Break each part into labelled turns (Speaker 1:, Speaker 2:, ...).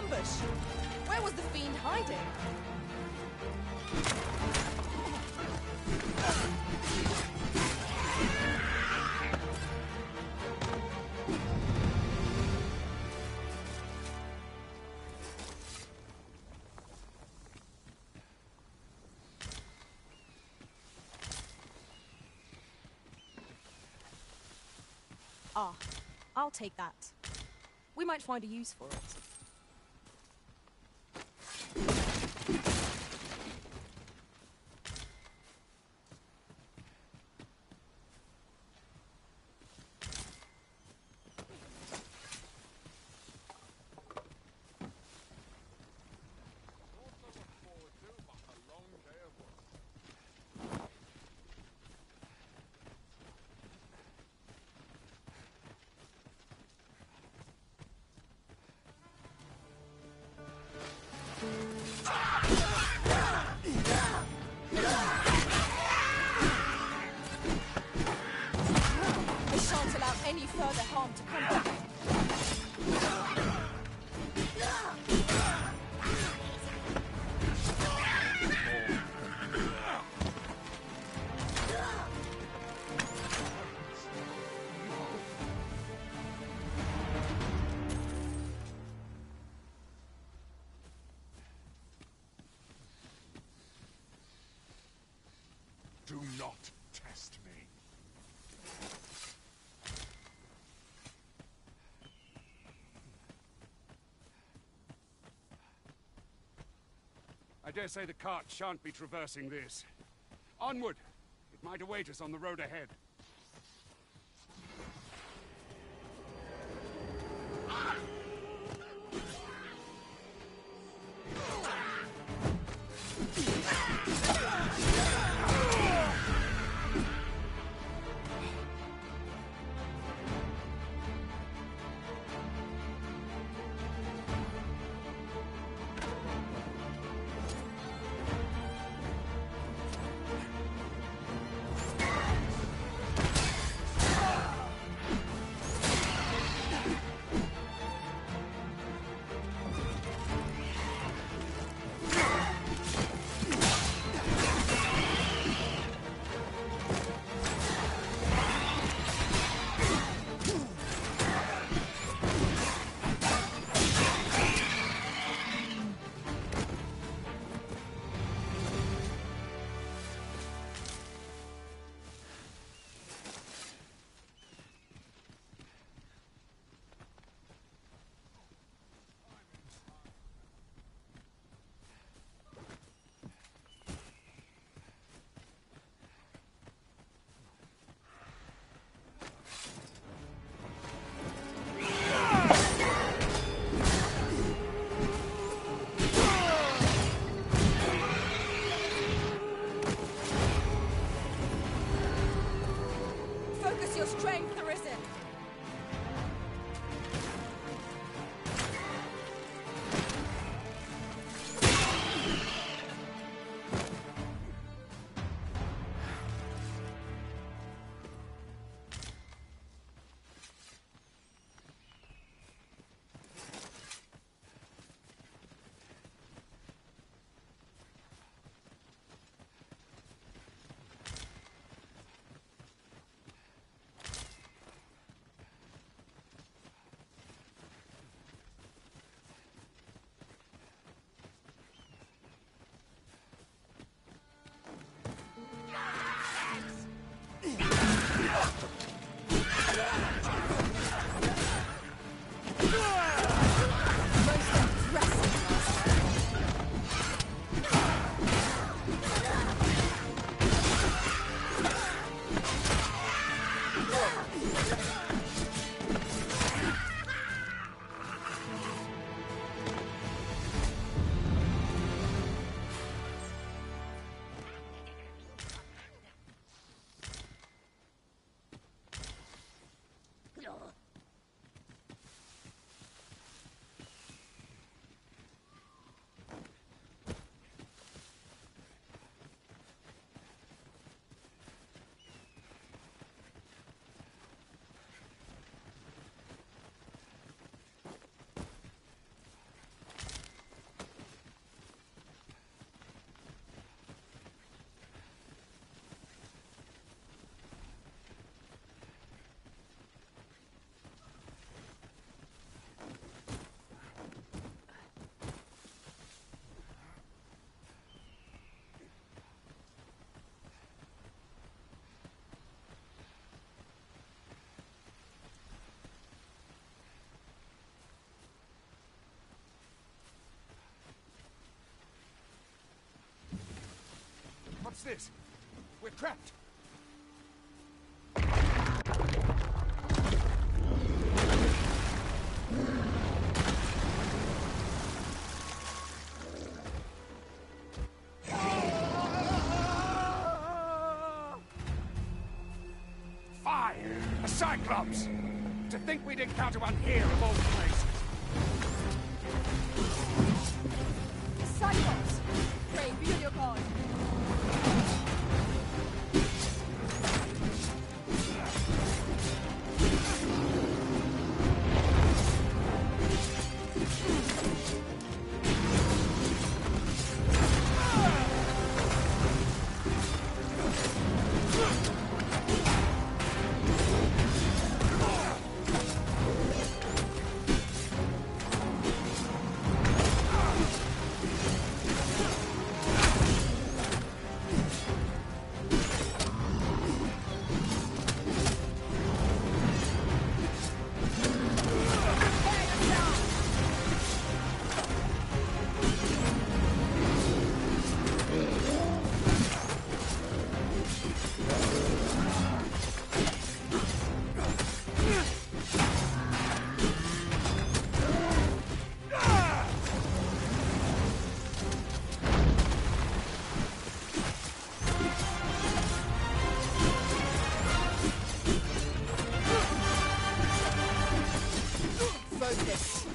Speaker 1: ambush. Where was the fiend hiding? Ah, I'll take that. We might find a use for it. Any further harm to come back.
Speaker 2: Do not test me. I dare say the cart shan't be traversing this. Onward! It might await us on the road ahead. What's this? We're trapped. Fire! A Cyclops! To think we'd encounter one here of all places.
Speaker 1: Cyclops! Pray, be on your guard. Focus.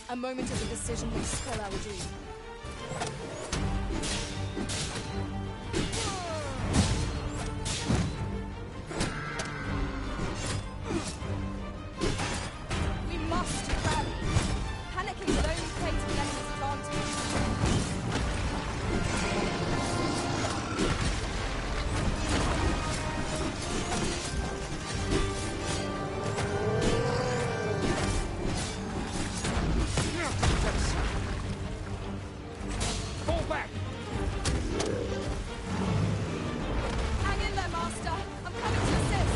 Speaker 1: A moment of indecision will spoil our dream. We must rally. Panicking will only play to the enemy's advantage.
Speaker 2: Fall back!
Speaker 1: Hang in there, Master. I'm coming to assist.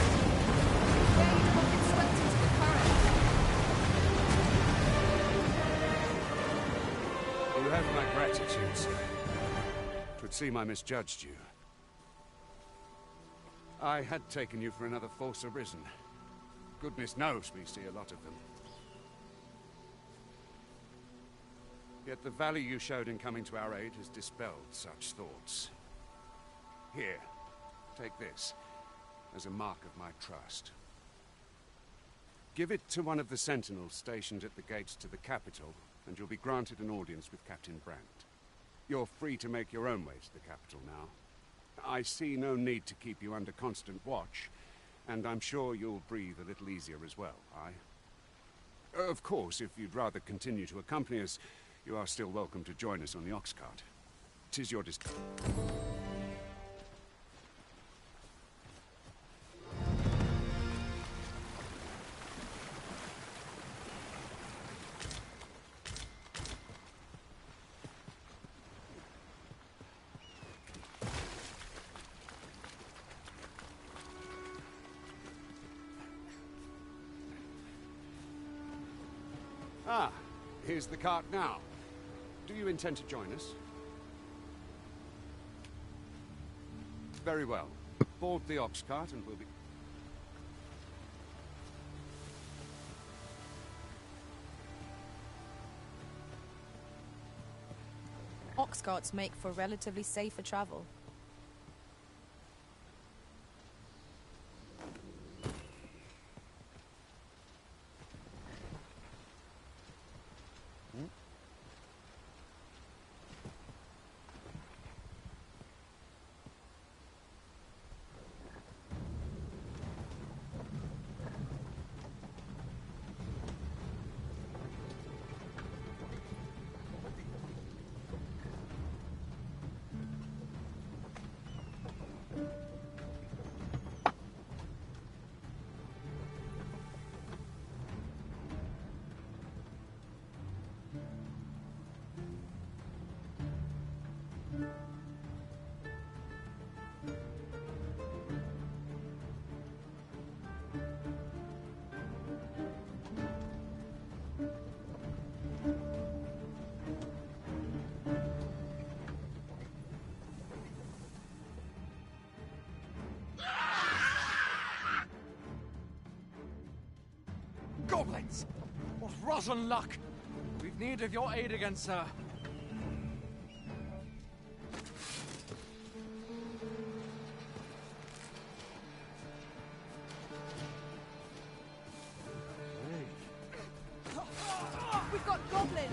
Speaker 1: Wade will get swept into the current.
Speaker 2: You have my gratitude, sir. 'Twould seem I misjudged you. I had taken you for another Force Arisen. Goodness knows we see a lot of them. Yet the value you showed in coming to our aid has dispelled such thoughts. Here, take this, as a mark of my trust. Give it to one of the sentinels stationed at the gates to the capital, and you'll be granted an audience with Captain Brandt. You're free to make your own way to the capital now. I see no need to keep you under constant watch, and I'm sure you'll breathe a little easier as well, aye? Of course, if you'd rather continue to accompany us, you are still welcome to join us on the ox cart. 'Tis your decision. Ah, here's the cart now. Do you intend to join us? Very well. Board the ox cart and we'll be...
Speaker 1: Ox carts make for relatively safer travel.
Speaker 3: rotten luck! We've need of your aid again, sir.
Speaker 1: We've got goblins!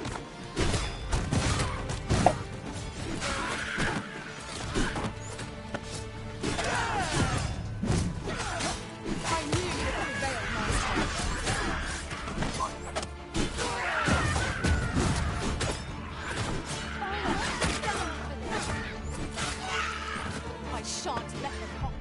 Speaker 1: I knew you would prevail, Master. I shan't let them pop.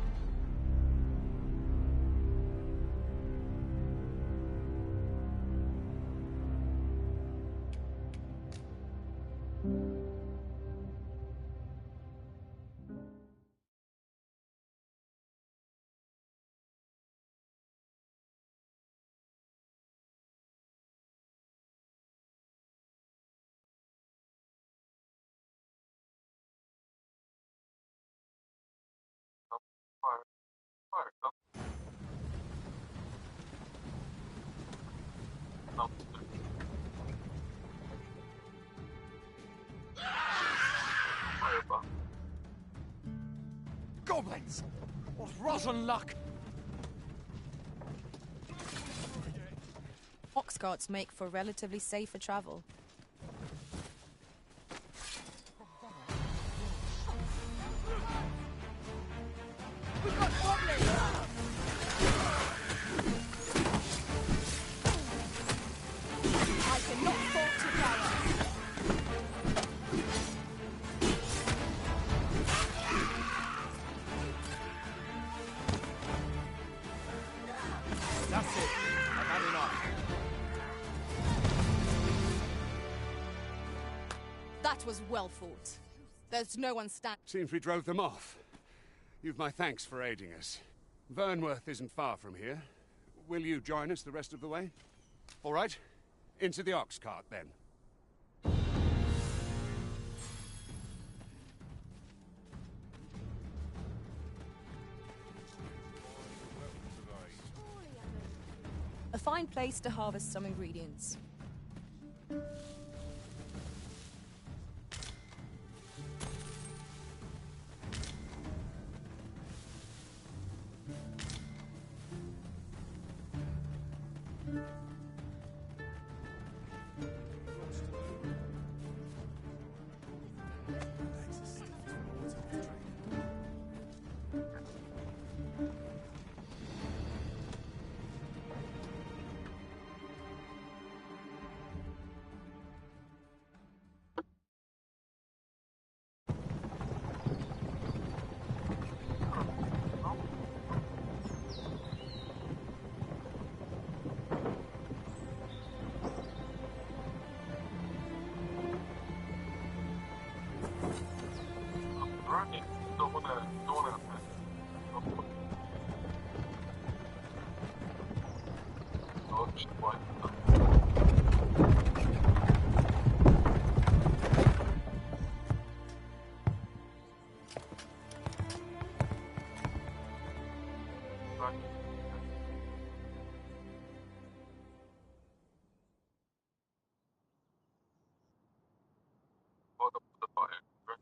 Speaker 3: Goblins! What rotten luck!
Speaker 1: Ox carts make for relatively safer travel. We've got goblins! I cannot fault your prowess.
Speaker 3: That's it. I've had enough.
Speaker 1: That was well fought. There's no one
Speaker 2: Seems we drove them off. You've my thanks for aiding us. Vernworth isn't far from here. Will you join us the rest of the way? All right. Into the ox cart, then.
Speaker 1: A fine place to harvest some ingredients.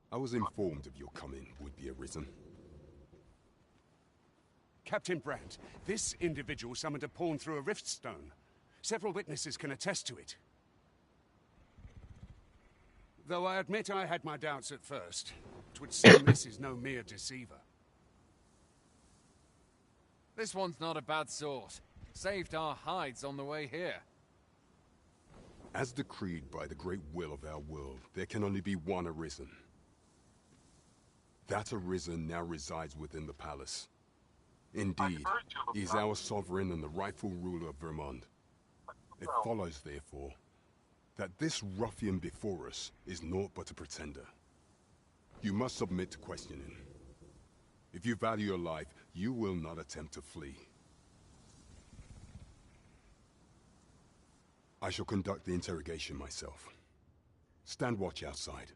Speaker 4: I was informed of your coming, would-be arisen.
Speaker 2: Captain Brandt, this individual summoned a pawn through a rift stone. Several witnesses can attest to it. Though I admit I had my doubts at first. 'Twould seem this is no mere deceiver.
Speaker 3: This one's not a bad sort. Saved our hides on the way here.
Speaker 4: As decreed by the great will of our world, there can only be one arisen. That arisen now resides within the palace. Indeed, he is our sovereign and the rightful ruler of Vermont. It follows, therefore, that this ruffian before us is naught but a pretender. You must submit to questioning. If you value your life, you will not attempt to flee. I shall conduct the interrogation myself. Stand watch outside.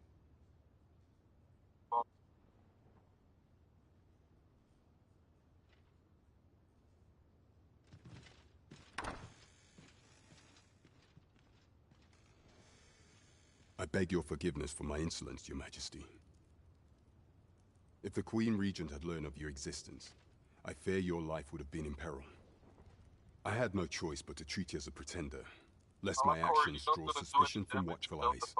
Speaker 4: I beg your forgiveness for my insolence, Your Majesty. If the Queen Regent had learned of your existence, I fear your life would have been in peril. I had no choice but to treat you as a pretender, lest my actions draw suspicion from watchful eyes.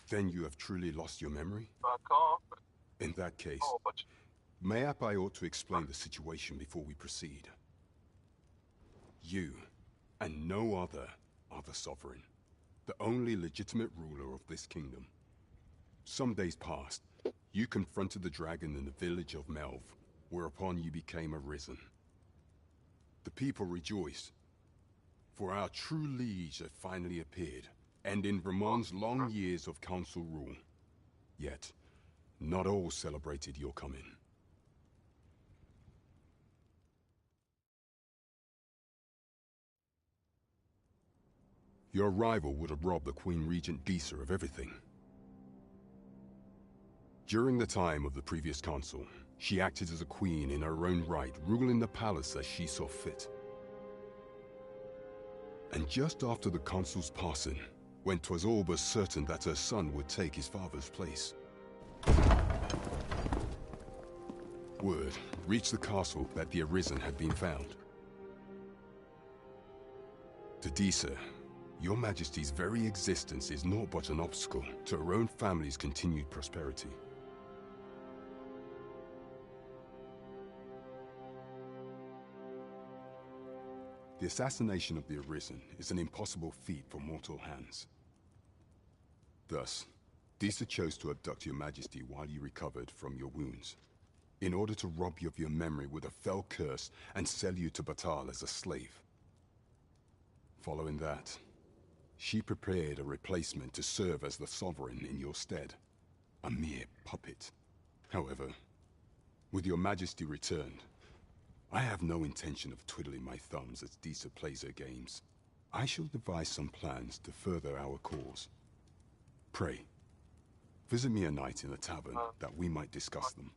Speaker 4: Then you have truly lost your memory? In that case, mayhap I ought to explain the situation before we proceed. You, and no other, are the Sovereign, the only legitimate ruler of this kingdom. Some days past, you confronted the dragon in the village of Melv, whereupon you became arisen. The people rejoiced, for our true liege had finally appeared, ending Vermund's long years of council rule. Yet, not all celebrated your coming. Your arrival would have robbed the Queen Regent Disa of everything. During the time of the previous consul, she acted as a queen in her own right, ruling the palace as she saw fit. And just after the consul's passing, when 'twas all but certain that her son would take his father's place, word reached the castle that the Arisen had been found. To Disa, Your Majesty's very existence is naught but an obstacle to her own family's continued prosperity. The assassination of the Arisen is an impossible feat for mortal hands. Thus, Disa chose to abduct Your Majesty while you recovered from your wounds, in order to rob you of your memory with a fell curse and sell you to Batal as a slave. Following that, she prepared a replacement to serve as the Sovereign in your stead, a mere puppet. However, with Your Majesty returned, I have no intention of twiddling my thumbs as Disa plays her games. I shall devise some plans to further our cause. Pray, visit me a night in the tavern that we might discuss them.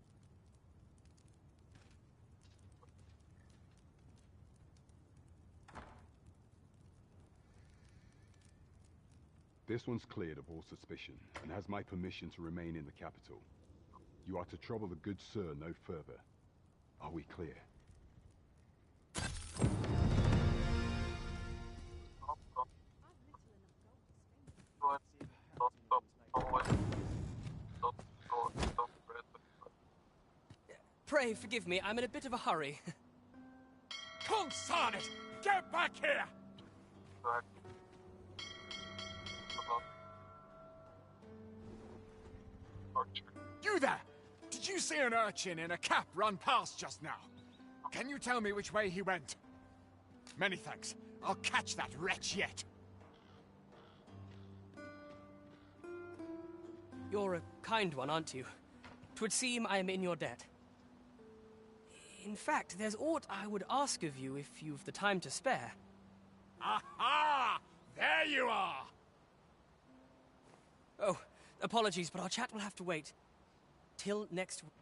Speaker 4: This one's cleared of all suspicion, and has my permission to remain in the capital. You are to trouble the good sir no further. Are we clear?
Speaker 5: Pray forgive me, I'm in a bit of a hurry.
Speaker 3: Consign it! Get back here! You there! Did you see an urchin in a cap run past just now? Can you tell me which way he went? Many thanks. I'll catch that wretch yet.
Speaker 5: You're a kind one, aren't you? 'Twould seem I am in your debt. In fact, there's aught I would ask of you if you've the time to spare.
Speaker 3: Aha! There you are!
Speaker 5: Oh, apologies, but our chat will have to wait till next week.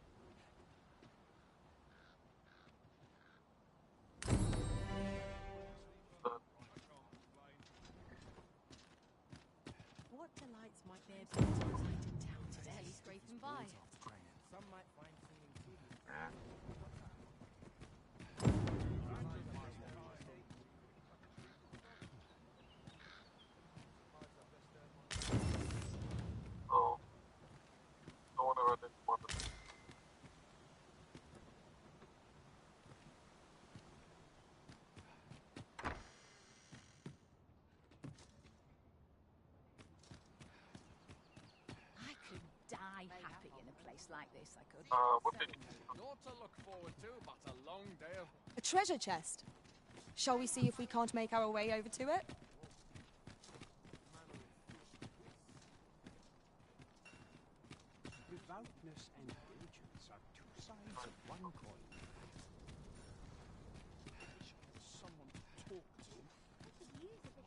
Speaker 1: What delights might there be tonight in town today? Scraping by.
Speaker 5: Some might find something
Speaker 1: I could die happy in a place like this, I could.
Speaker 3: Naught to look forward to, but a long day of...
Speaker 6: A treasure chest. Shall we see if we can't make our way over to it?
Speaker 7: Devoutness and diligence are two sides of one coin. Someone to talk to.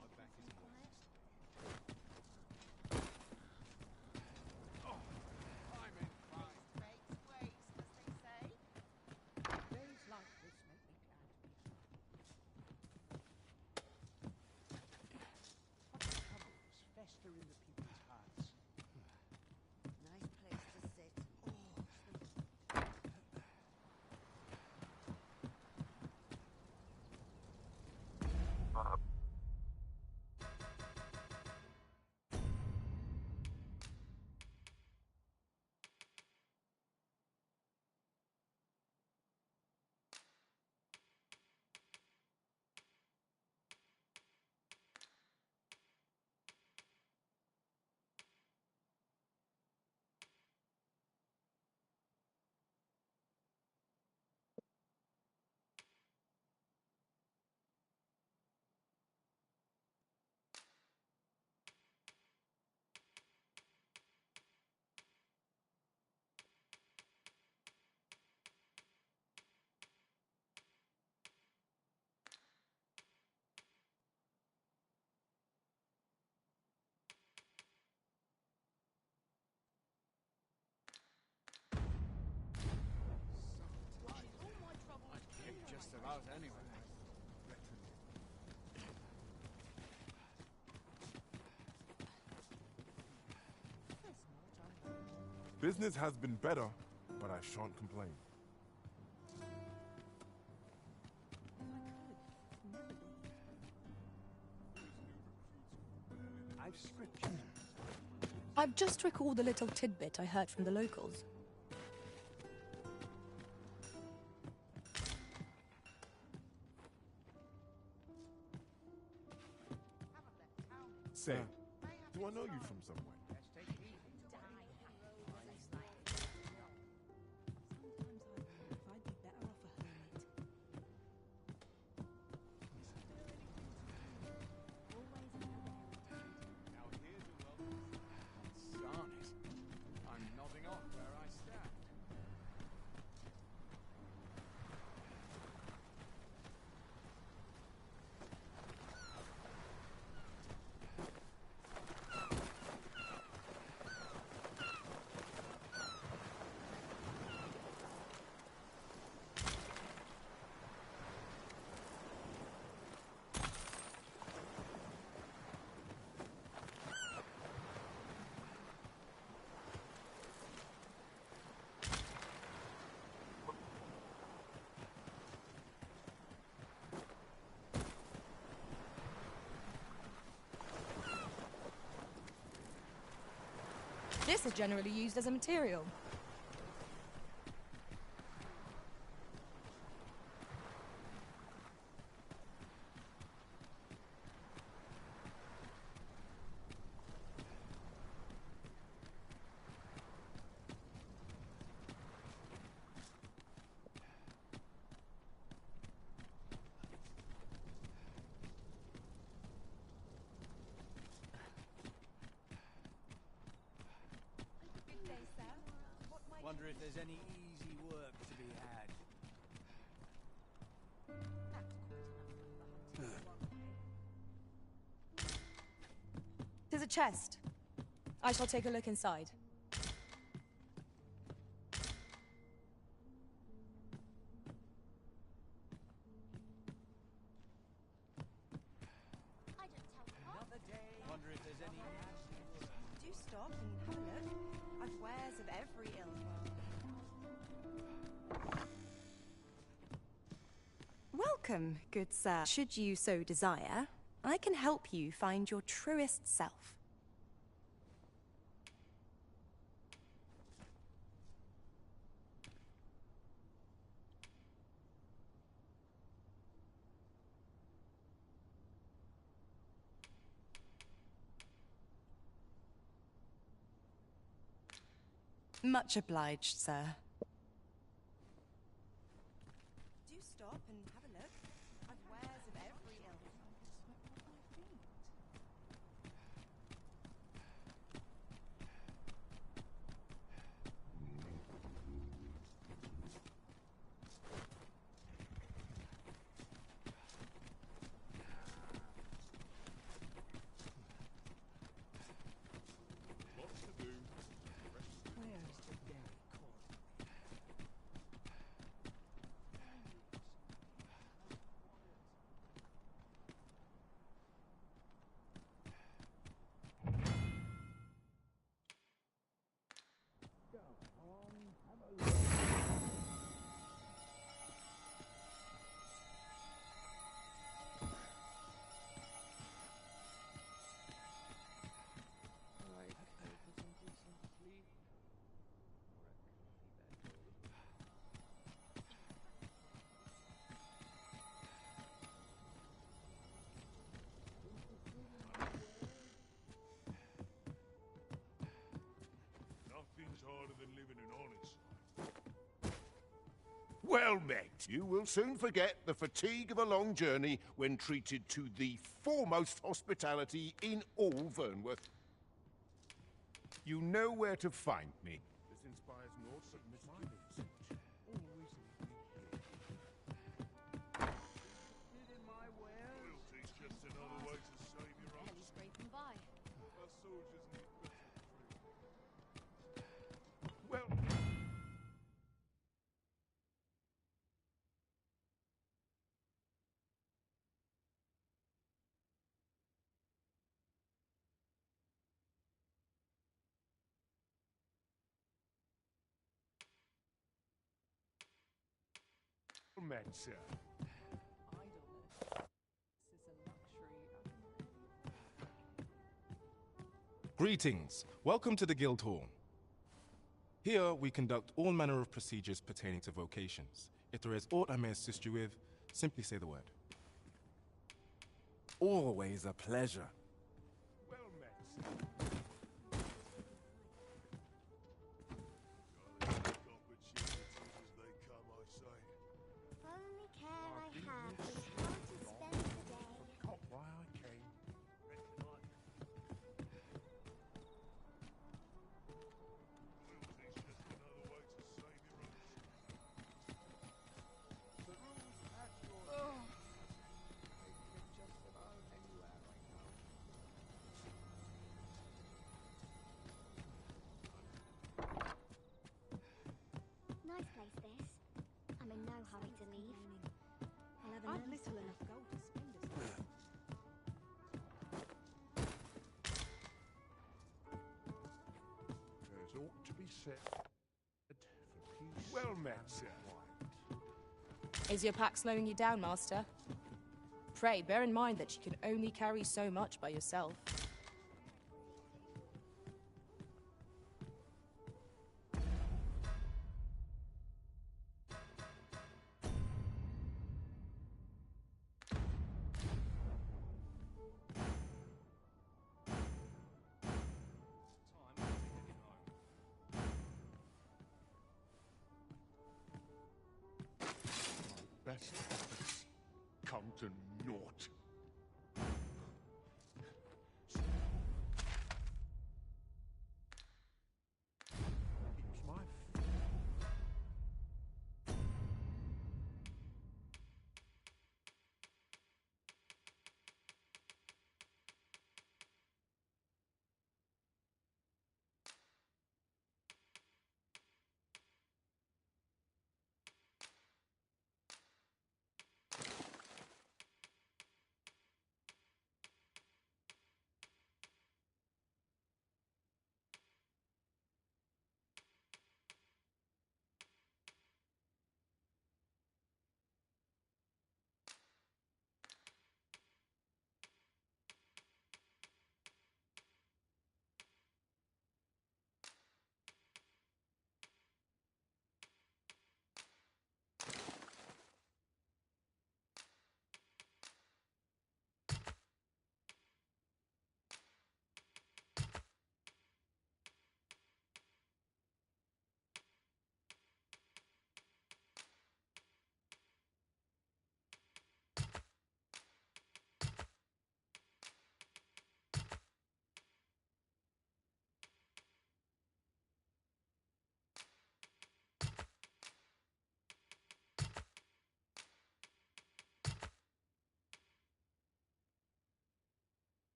Speaker 7: My back is quiet.
Speaker 3: I'm inclined.
Speaker 1: Wait, as they say.
Speaker 7: Days like this make me glad.
Speaker 8: Business has been better, but I shan't complain.
Speaker 6: I've just recalled a little tidbit I heard from the locals.
Speaker 8: Say, do I know you from somewhere?
Speaker 3: Darn it. I'm nodding off where I stand.
Speaker 6: This is generally used as a material.
Speaker 7: Wonder if there's any easy work to be had.
Speaker 6: There's a chest. I shall take a look inside.
Speaker 7: Another day. Wonder if there's any easy work.
Speaker 9: Do stop and have a look. I've wares of every ilk. Welcome, good sir. Should you so desire, I can help you find your truest self. Much obliged, sir. Do stop and have a look. I've wares of every ilk.
Speaker 10: Well met. You will soon forget the fatigue of a long journey when treated to the foremost hospitality in all Vernworth. You know where to find me.
Speaker 8: This inspires naught but misgivings. Always
Speaker 10: Loyalty's just another way to save your own
Speaker 1: Barely scraping by.
Speaker 10: Our soldiers need better training. Well, met, sir.
Speaker 11: Greetings. Welcome to the Guild Hall. Here, we conduct all manner of procedures pertaining to vocations. If there is aught I may assist you with, simply say the word.
Speaker 12: Always a pleasure.
Speaker 10: Well met, sir.
Speaker 13: Only care I have is how to spend the day.
Speaker 10: Forgot why I came.
Speaker 13: Nice place this. I'm in no hurry to leave. I'll have little enough gold to spend as well.
Speaker 10: There's ought to be said for peace. Well met, sir.
Speaker 6: Is your pack slowing you down, Master? Pray, bear in mind that you can only carry so much by yourself.
Speaker 10: Best efforts come to naught. It's my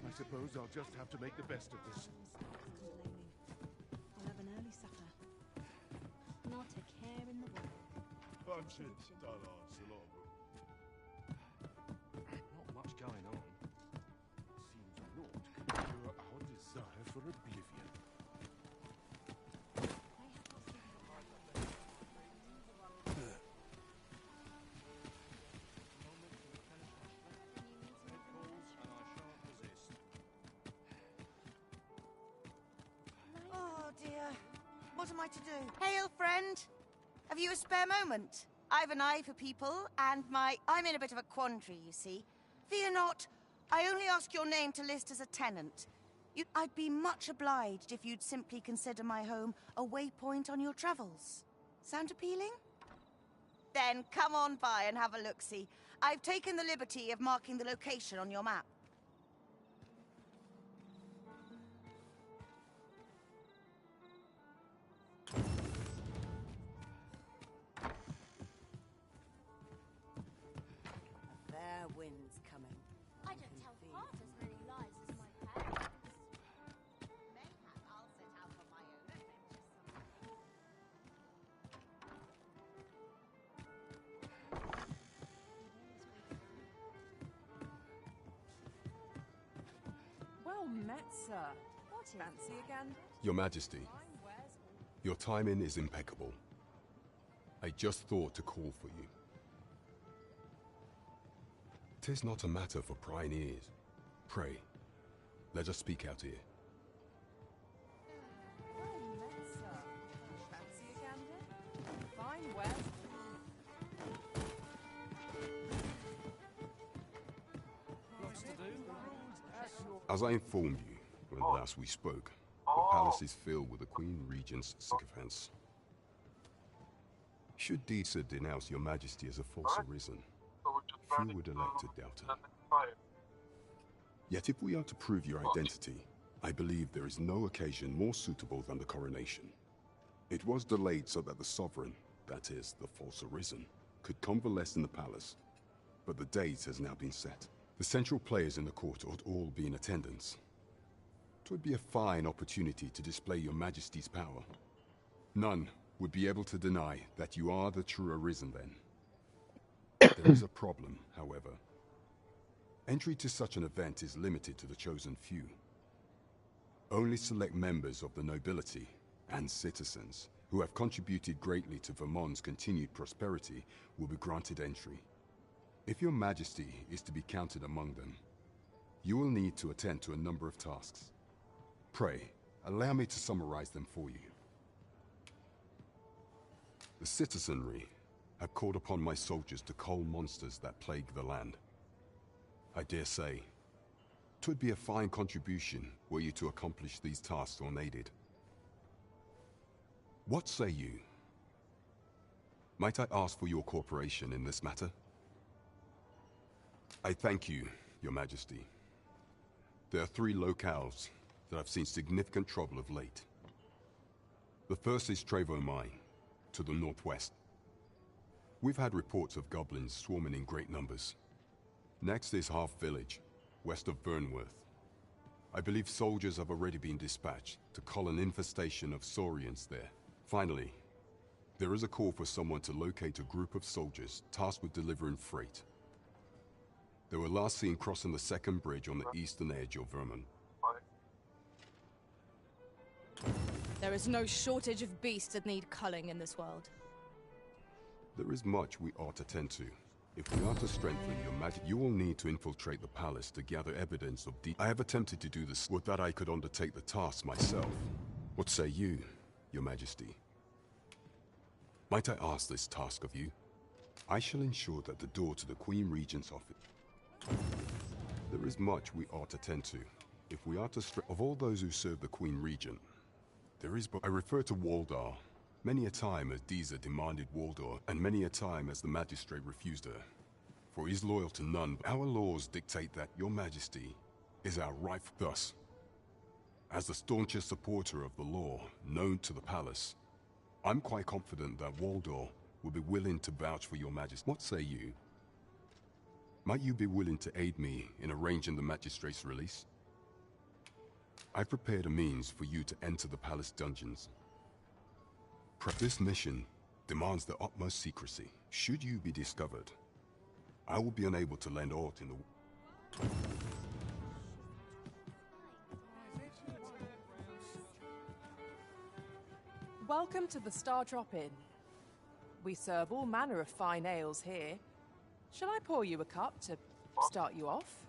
Speaker 10: I suppose I'll just have to make the best of this.
Speaker 14: I'll have an early supper.
Speaker 13: Not a care in the world.
Speaker 8: Punches don't answer a lot of them.
Speaker 2: Not much going on.
Speaker 10: Seems naught can cure our desire for oblivion.
Speaker 15: Oh dear. What am I to do? Hail, friend! Have you a spare moment? I've an eye for people, and I'm in a bit of a quandary, you see. Fear not. I only ask your name to list as a tenant. I'd be much obliged if you'd simply consider my home a waypoint on your travels. Sound appealing? Then come on by and have a look-see. I've taken the liberty of marking the location on your map.
Speaker 9: A fair wind's coming.
Speaker 13: I don't tell half as many lies as my parents.
Speaker 15: Mayhap I'll set out on my own adventures sometime.
Speaker 14: Well met, sir. What is fancy again?
Speaker 4: Your Majesty, your timing is impeccable. I just thought to call for you. 'Tis not a matter for prying ears. Pray, let us speak out here.
Speaker 14: Well met, sir. Fancy a gander? Fine wares.
Speaker 7: Lots to do.
Speaker 4: As I informed you when last we spoke, the palace is filled with the Queen Regent's sycophants. Should Deesa denounce your Majesty as a false arisen, few would elect to doubt her. Yet if we are to prove your identity, I believe there is no occasion more suitable than the coronation. It was delayed so that the sovereign, that is, the false arisen, could convalesce in the palace, but the date has now been set. The central players in the court ought all be in attendance. 'Twould be a fine opportunity to display your Majesty's power. None would be able to deny that you are the true arisen then. There is a problem, however. Entry to such an event is limited to the chosen few. Only select members of the nobility and citizens who have contributed greatly to Vermont's continued prosperity will be granted entry. If your Majesty is to be counted among them, you will need to attend to a number of tasks. Pray, allow me to summarize them for you. The citizenry have called upon my soldiers to cull monsters that plague the land. I dare say, 'twould be a fine contribution were you to accomplish these tasks unaided. What say you? Might I ask for your cooperation in this matter? I thank you, Your Majesty. There are 3 locales that have seen significant trouble of late. The first is Trevo Mine, to the northwest. We've had reports of goblins swarming in great numbers. Next is Half Village, west of Vernworth. I believe soldiers have already been dispatched to cull an infestation of saurians there. Finally, there is a call for someone to locate a group of soldiers tasked with delivering freight. They were last seen crossing the second bridge on the eastern edge of Vermont.
Speaker 6: There is no shortage of beasts that need culling in this world.
Speaker 4: There is much we ought to tend to. If we are to strengthen your magic, you will need to infiltrate the palace to gather evidence of I have attempted to do this. Would that I could undertake the task myself. What say you, Your Majesty? Might I ask this task of you? I shall ensure that the door to the Queen Regent's office. There is much we ought to tend to. If we are to of all those who serve the Queen Regent, there is but I refer to Waldar. Many a time as Deesa demanded Waldor, and many a time as the magistrate refused her. For he is loyal to none. Our laws dictate that Your Majesty is our right. Thus, as the staunchest supporter of the law known to the palace, I'm quite confident that Waldor will be willing to vouch for Your Majesty. What say you? Might you be willing to aid me in arranging the magistrate's release? I've prepared a means for you to enter the palace dungeons. This mission demands the utmost secrecy. Should you be discovered, I will be unable to lend aught in the...
Speaker 14: Welcome to the Star Drop Inn. We serve all manner of fine ales here. Shall I pour you a cup to start you off?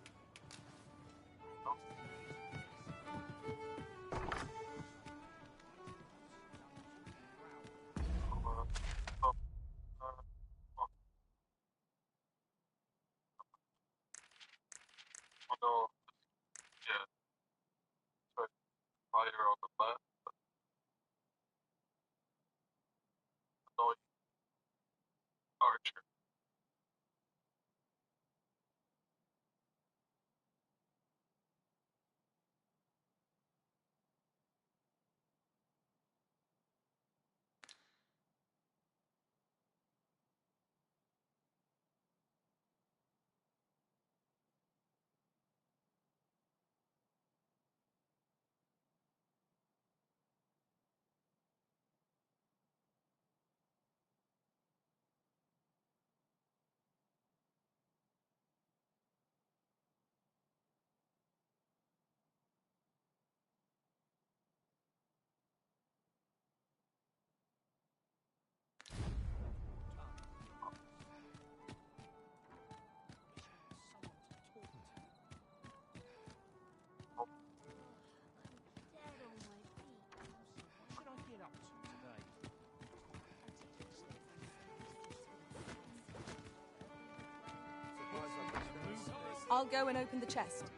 Speaker 6: I'll go and open the chest.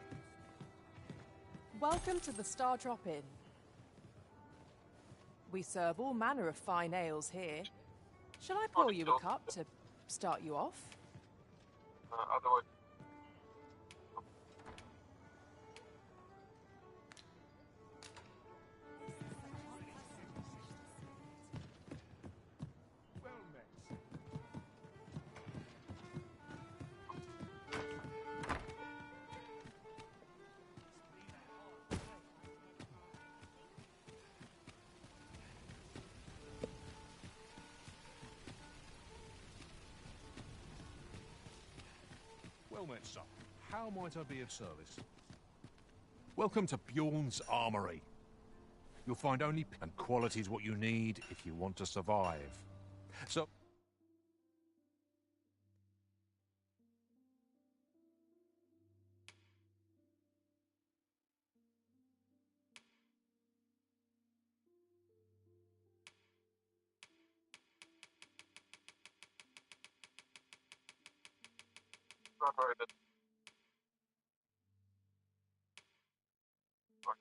Speaker 14: Welcome to the Star Drop Inn. We serve all manner of fine ales here. Shall I pour you a cup to start you off?
Speaker 16: Otherwise.
Speaker 17: Well met, sir. How might I be of service? Welcome to Bjorn's Armory. You'll find only and quality is what you need if you want to survive. So...
Speaker 16: Right.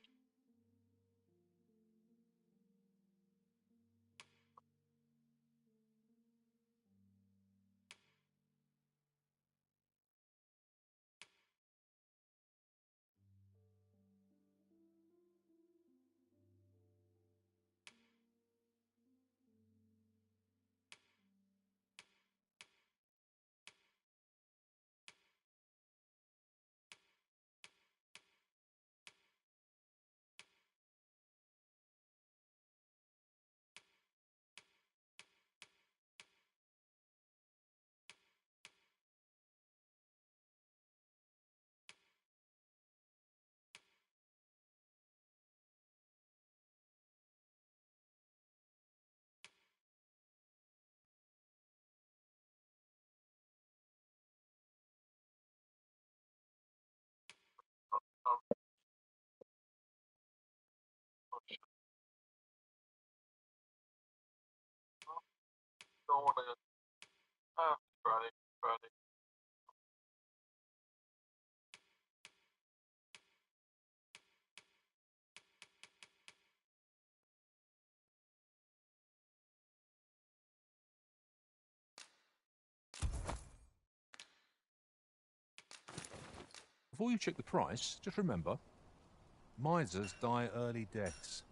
Speaker 16: Don't want to... Friday.
Speaker 17: Before you check the price, just remember, misers die early deaths.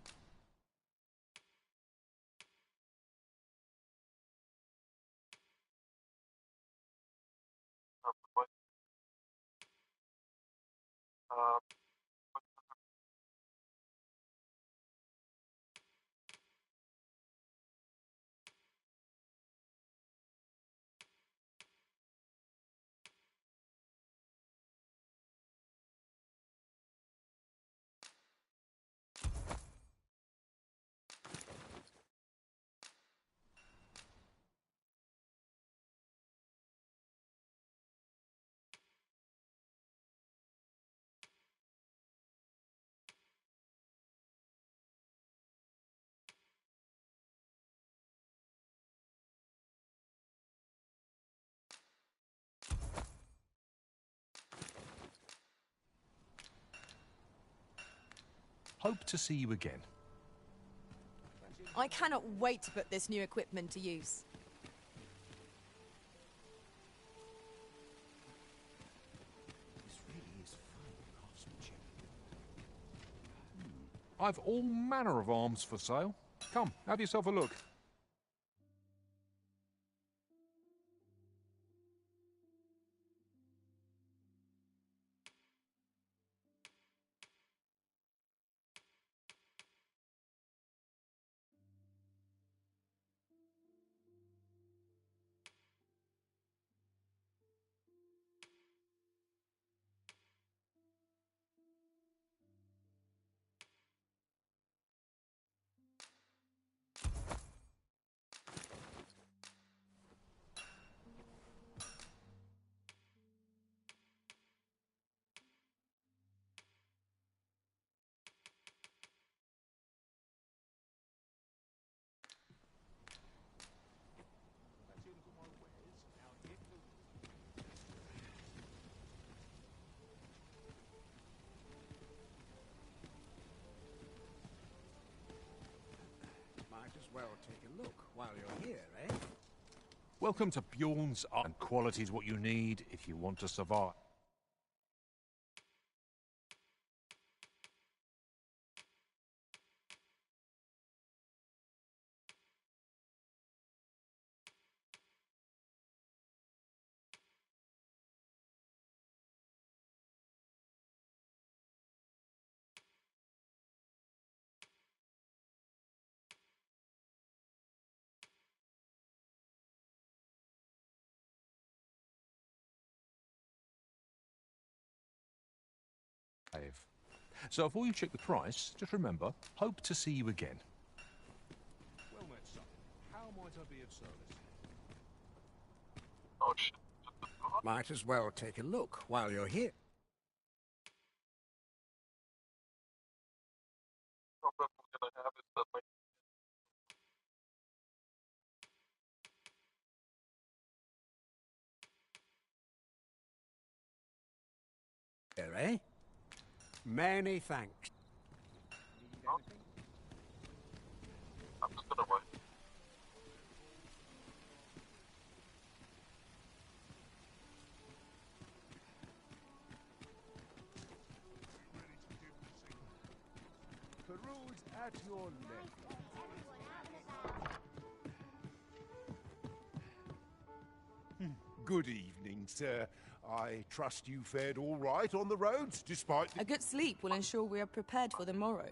Speaker 17: Hope to see you again.
Speaker 6: I cannot wait to put this new equipment to use.
Speaker 17: This really is fine craftsmanship. I've all manner of arms for sale. Come, have yourself a look. Welcome to Bjorn's and quality's what you need if you want to survive. So before you check the price, just remember, hope to see you again. Well met, son. How might I be of service?
Speaker 16: Oh, shit.
Speaker 18: Might as well take a look while you're here.
Speaker 16: Problem we're gonna have is that my
Speaker 18: Here, eh? Many thanks.
Speaker 16: I'm just gonna wait.
Speaker 10: Peruse at your left. Good evening, sir. I trust you fared all right on the roads, despite the...
Speaker 6: A good sleep will ensure we are prepared for the morrow.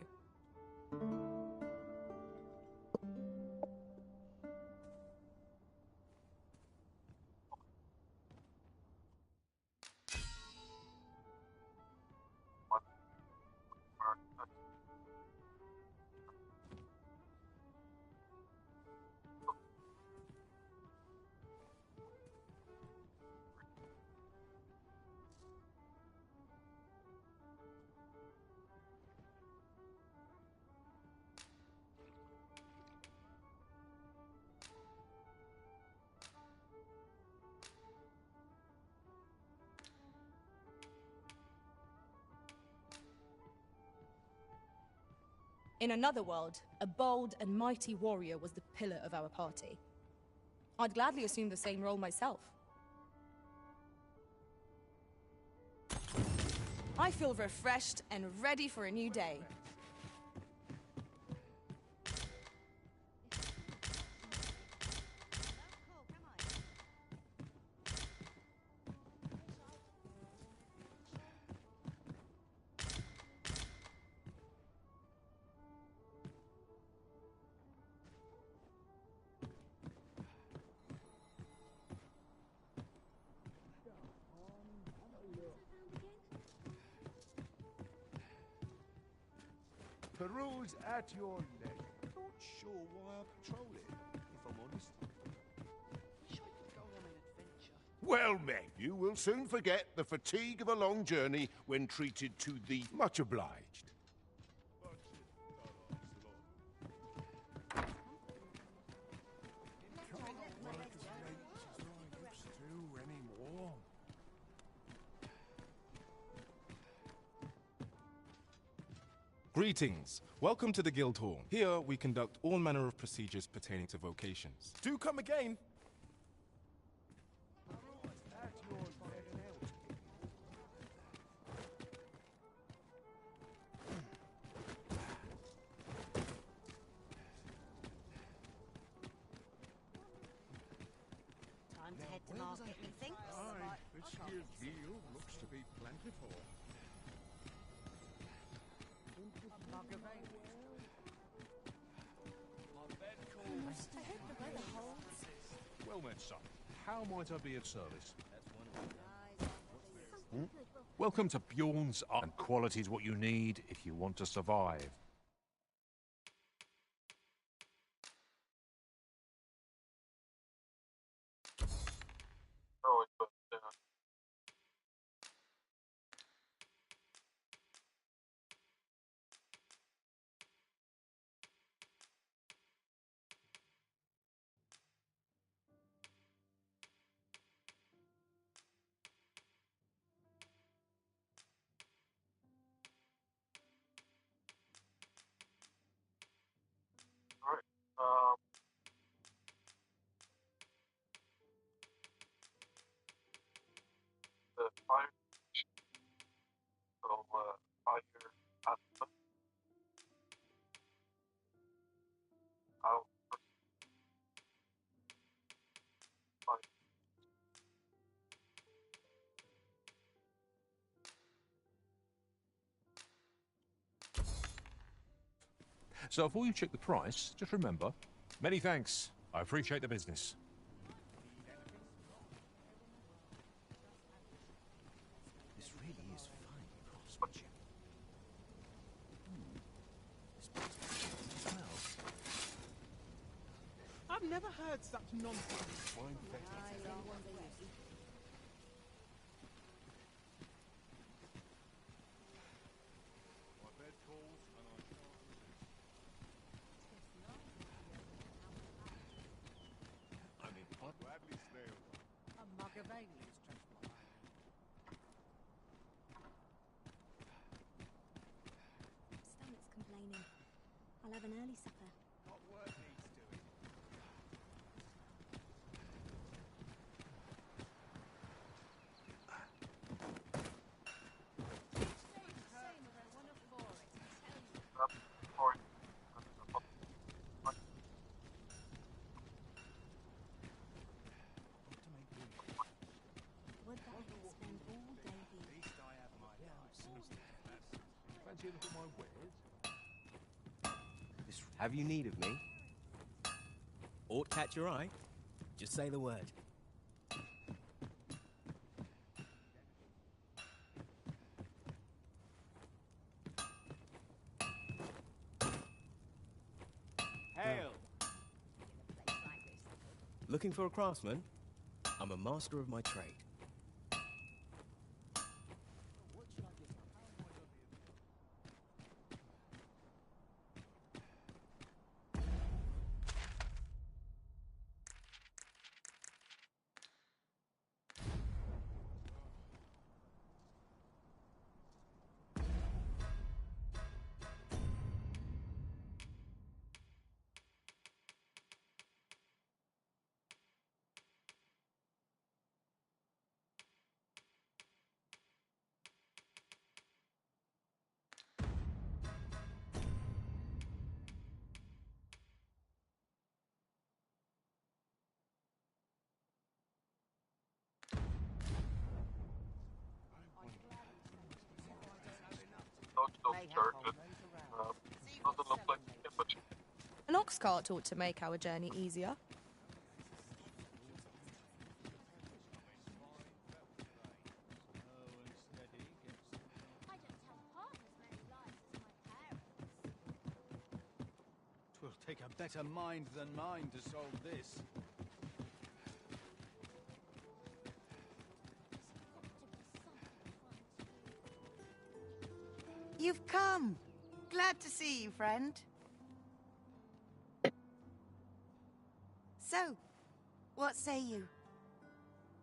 Speaker 6: In another world, a bold and mighty warrior was the pillar of our party. I'd gladly assume the same role myself. I feel refreshed and ready for a new day.
Speaker 10: Peruse at your left.
Speaker 8: Not sure why I patrol it, if I'm honest. Wish I could go on an adventure.
Speaker 10: Well met. You will soon forget the fatigue of a long journey when treated to the... Much obliged.
Speaker 11: Greetings. Welcome to the Guild Hall. Here, we conduct all manner of procedures pertaining to vocations.
Speaker 12: Do come again.
Speaker 15: Time to head to market, methinks.
Speaker 2: Aye, this year's yield looks to be plentiful.
Speaker 15: I hope the weather holds.
Speaker 17: Well met, son. How might I be of service? Welcome to Bjorn's and quality's what you need if you want to survive.
Speaker 16: Oh, but, fire. So, fire at the out.
Speaker 17: So before you check the price, just remember, many thanks. I appreciate the business.
Speaker 8: This really is fine craftsmanship. This place smells. I've never heard such nonsense.
Speaker 17: My bed calls and I can't resist. I mean, I'd gladly stay away.
Speaker 18: A mug of ale is transport.
Speaker 13: Stomach's complaining. I'll have an early supper.
Speaker 18: What work needs doing?
Speaker 13: Would that I could spend all day here.
Speaker 18: At least I have my house.
Speaker 17: Fancy a look at my wares?
Speaker 12: Have you need of me? Aught catch your eye? Just say the word.
Speaker 18: Hail!
Speaker 12: Looking for a craftsman? I'm a master of my trade.
Speaker 16: Doesn't look like much.
Speaker 6: An ox cart ought to make our journey easier.
Speaker 18: Twill take a better mind than mine to solve this.
Speaker 15: You've come. Glad to see you, friend. So, what say you?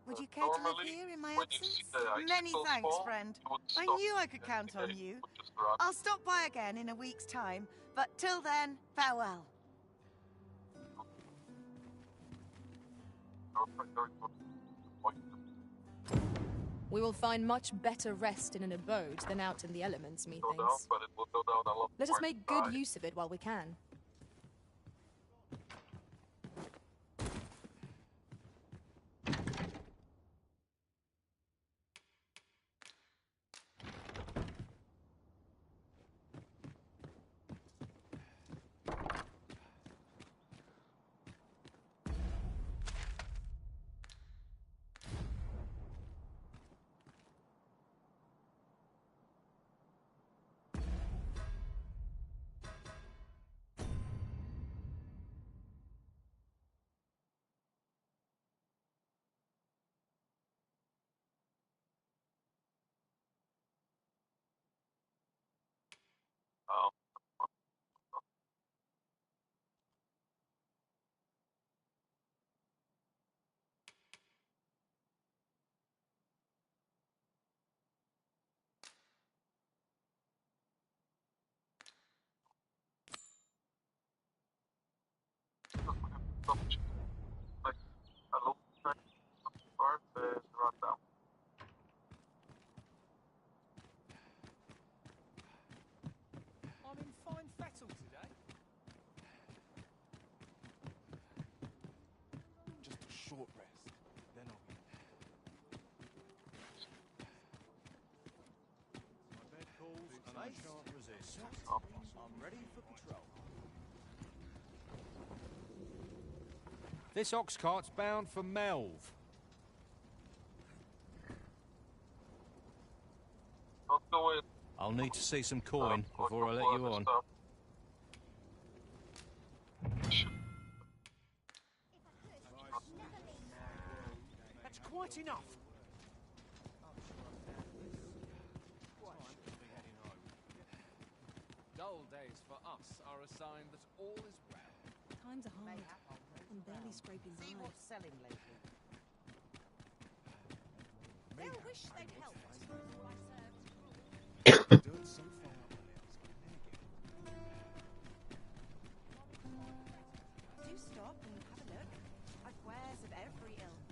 Speaker 15: Would you care to live here in my absence? Many thanks, friend. I knew I could count on you. I'll stop by again in a week's time, but till then, farewell.
Speaker 6: We will find much better rest in an abode than out in the elements, methinks. Let us make good use of it while we can.
Speaker 8: I shan't resist. I'm ready for patrol.
Speaker 17: This ox cart's bound for Melv.
Speaker 8: I'll need to see some coin before I let you on.
Speaker 3: That's quite enough.
Speaker 7: Dull days for us are a sign that all is well.
Speaker 6: Times are hard. I'm barely scraping by.
Speaker 15: See what's selling lately.
Speaker 1: They'll wish they'd helped. All I served.
Speaker 17: Dirt so far up my nails,
Speaker 15: Do stop and have a look. I've wares of every ilk.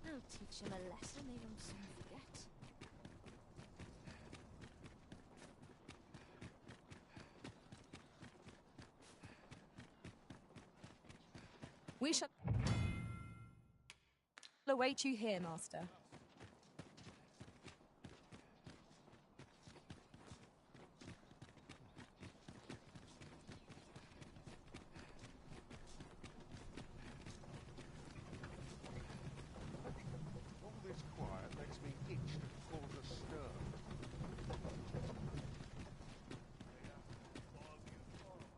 Speaker 1: I'll teach him a lesson he won't soon forget.
Speaker 6: We shall await you here, Master.
Speaker 17: All this quiet makes me itch to cause a stir.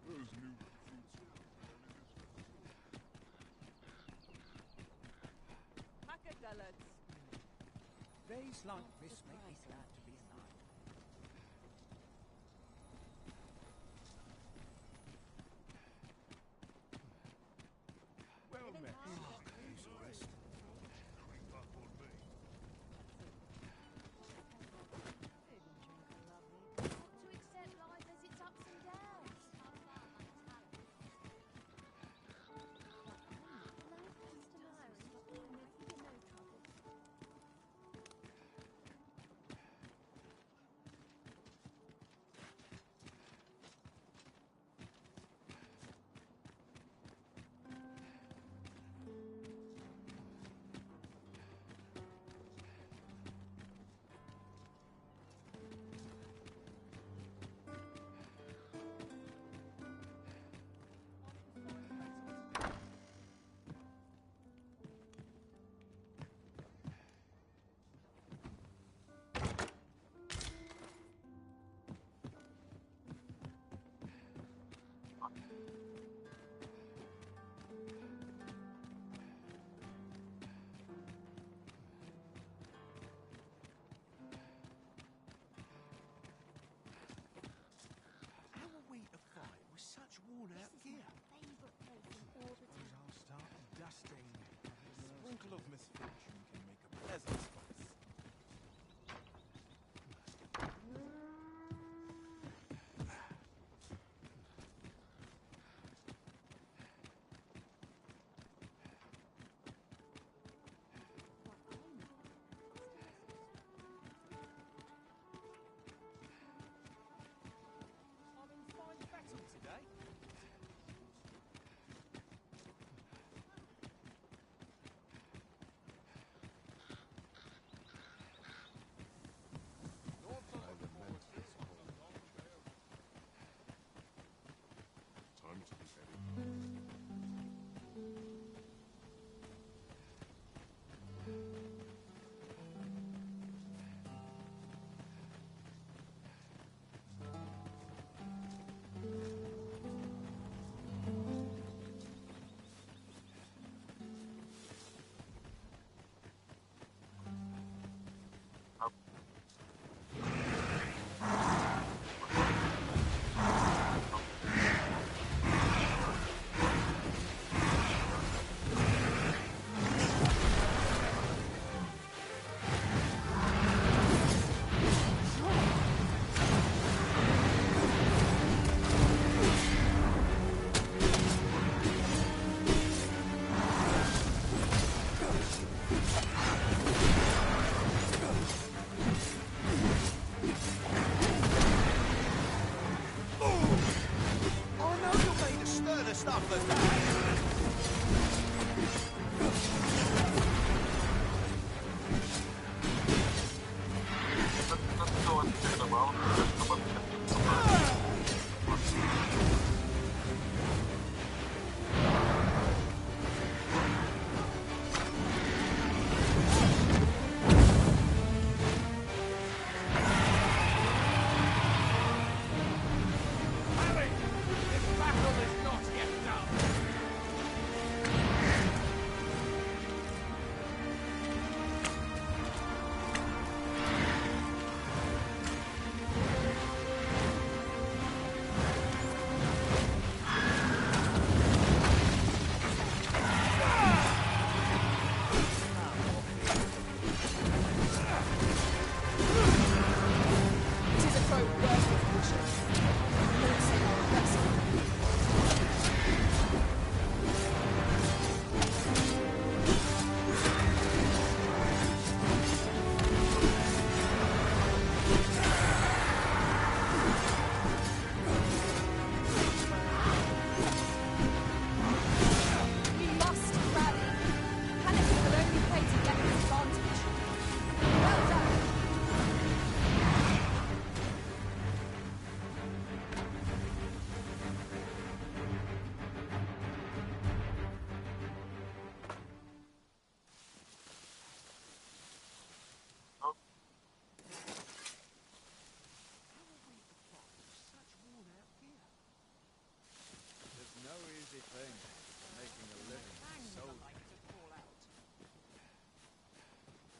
Speaker 17: Those new recruits.
Speaker 18: Days like this make me glad to be alive.
Speaker 17: Well met.
Speaker 18: Who's the rest?
Speaker 17: Creep up on me.
Speaker 1: To accept life as its ups and downs.
Speaker 8: How are we to fight with such worn-out gear?
Speaker 1: Favourite place in all the town.
Speaker 11: I'll start dusting. A sprinkle of misfortune can make a pleasant spice.
Speaker 7: tough as that.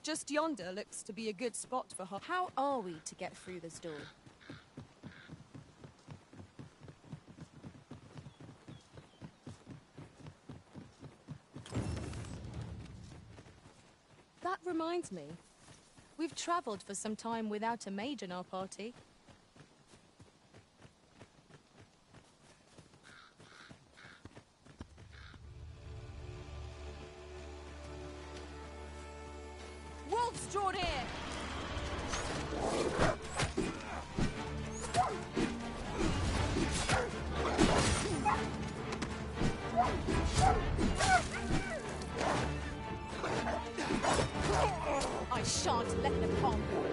Speaker 6: Just yonder looks to be a good spot for her.
Speaker 9: How are we to get through this door?
Speaker 6: That reminds me. We've traveled for some time without a mage in our party. Wolves draw near! I shan't let them harm you.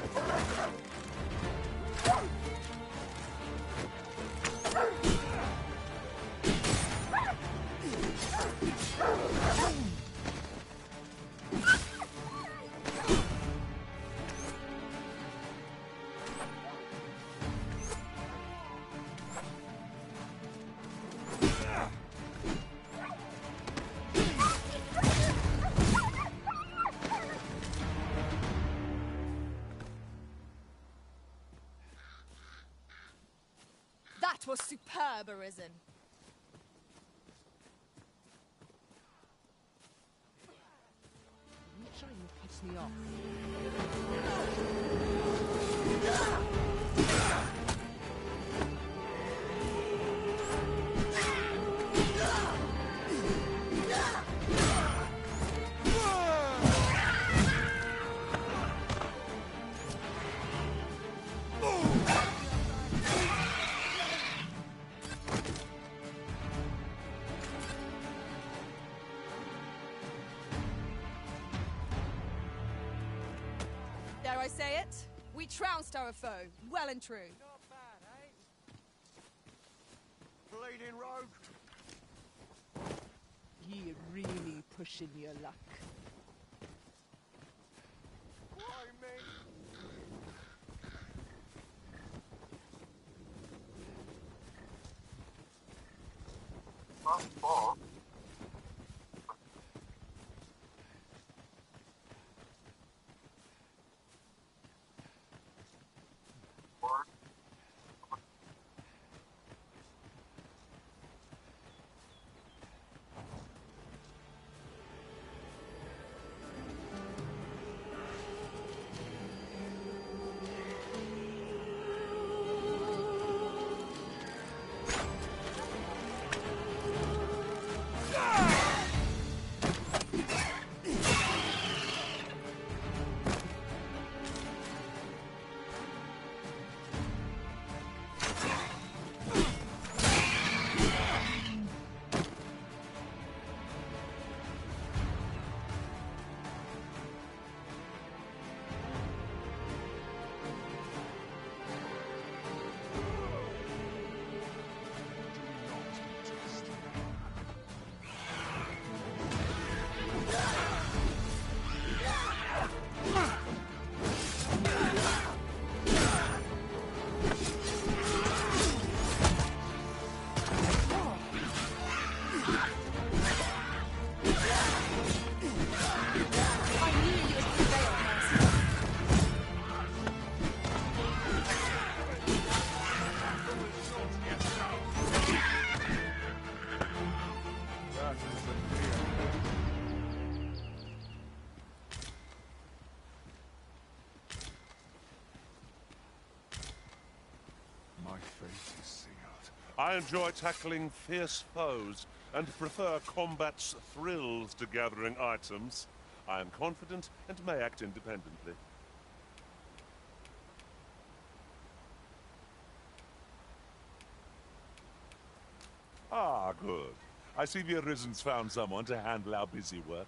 Speaker 6: That was superb, Arisen.
Speaker 14: You're trying to piss me off.
Speaker 6: Dare I say it? We trounced our foe, well and true.
Speaker 8: Bleeding rogue.
Speaker 14: Ye really pushing your luck.
Speaker 8: Why me?
Speaker 16: Not far.
Speaker 17: fate is sealed.
Speaker 19: I enjoy tackling fierce foes and prefer combat's thrills to gathering items. I am confident and may act independently. Ah, good. I see the Arisen's found someone to handle our busy work.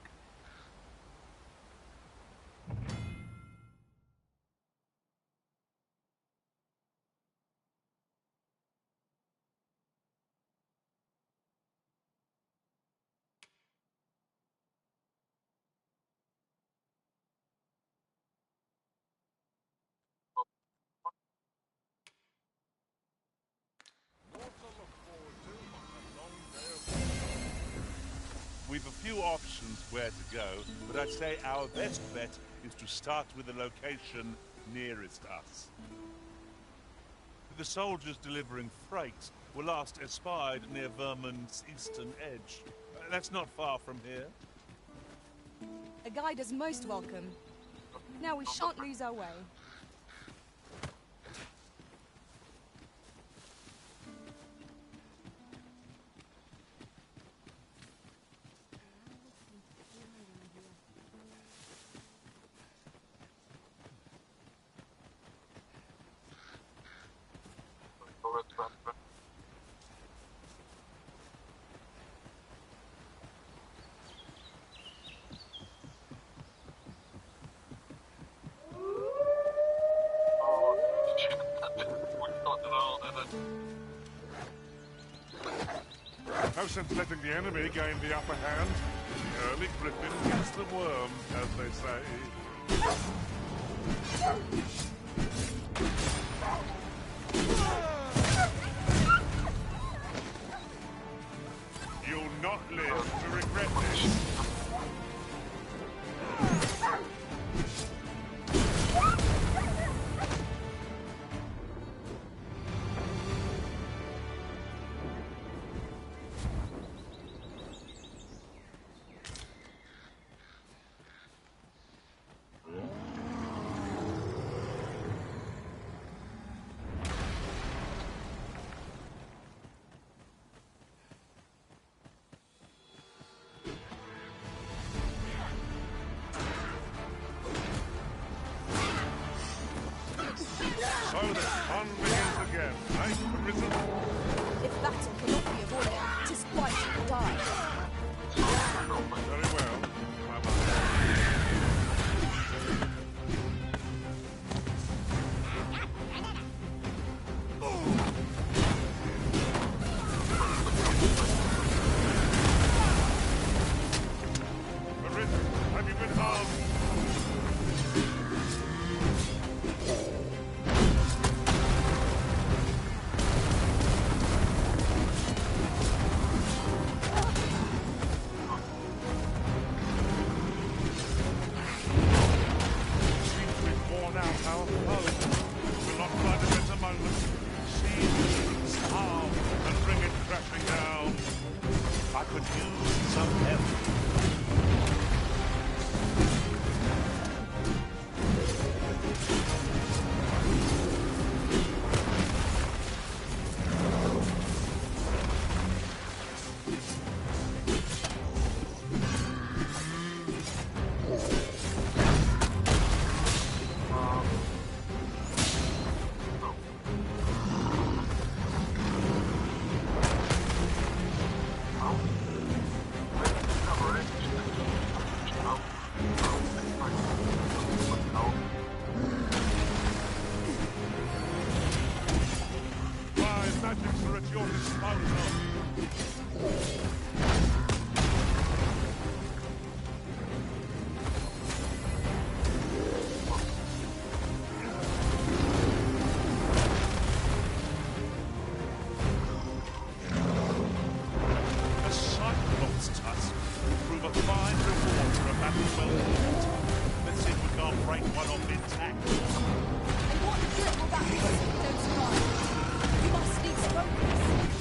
Speaker 19: We've a few options where to go, but I'd say our best bet is to start with the location nearest us. The soldiers delivering freight were last espied near Vermund's eastern edge. That's not far from here.
Speaker 6: A guide is most welcome. Now we shan't lose our way.
Speaker 19: No sense letting the enemy gain the upper hand. The early griffin gets the worm, as they say. You'll not live to regret this. So the fun begins again, eh, Arisen?
Speaker 6: If battle cannot be avoided, 'tis fight or die.
Speaker 19: Very well. Arisen, have you been harmed? Don't survive. You must need focus.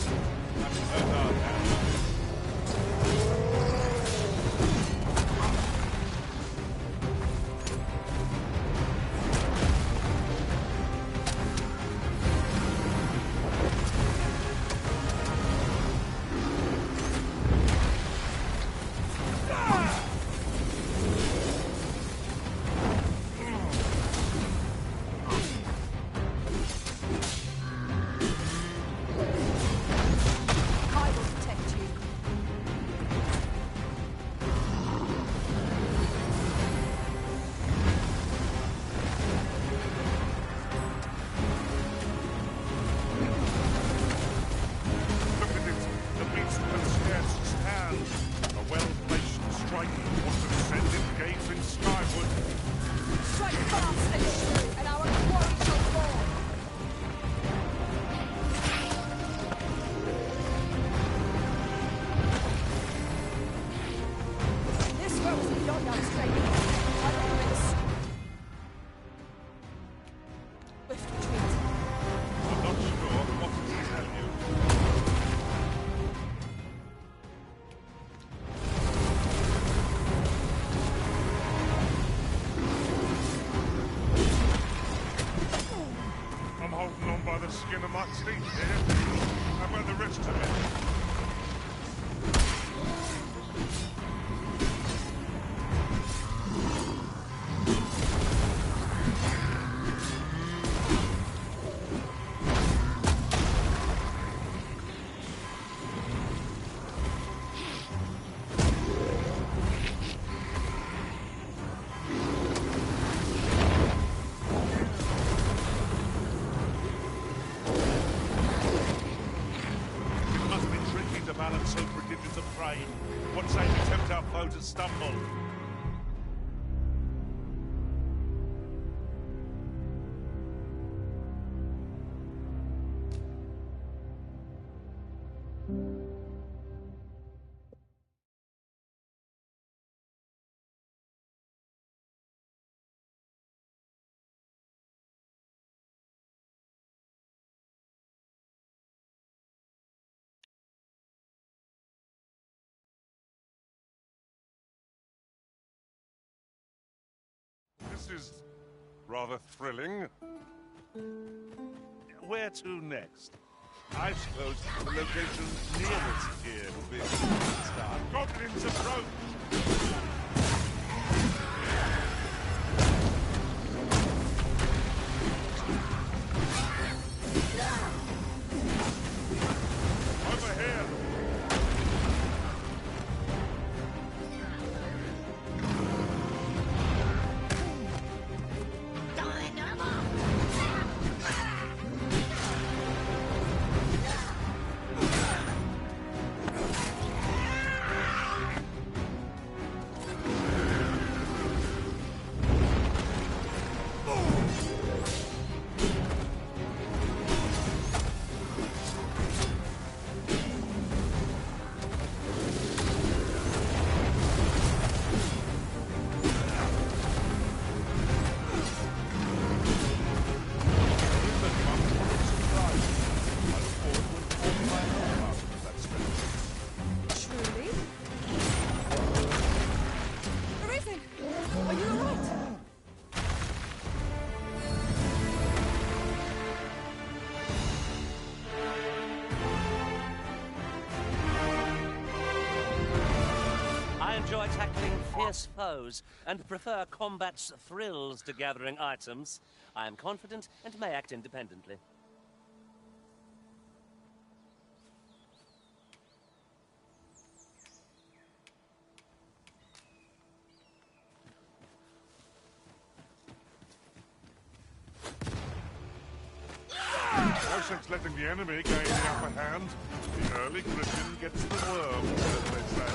Speaker 19: end of my teeth here. How about the rest of it? So prodigious a prey. What say we tempt our foe to stumble? This is rather thrilling. Where to next? I suppose the location nearest here will be a good start. Goblins approach! Over here!
Speaker 20: Enjoy tackling fierce foes and prefer combat's thrills to gathering items. I am confident and may act independently.
Speaker 19: No sense letting the enemy gain the upper hand. The early Christian gets the worm, as they say.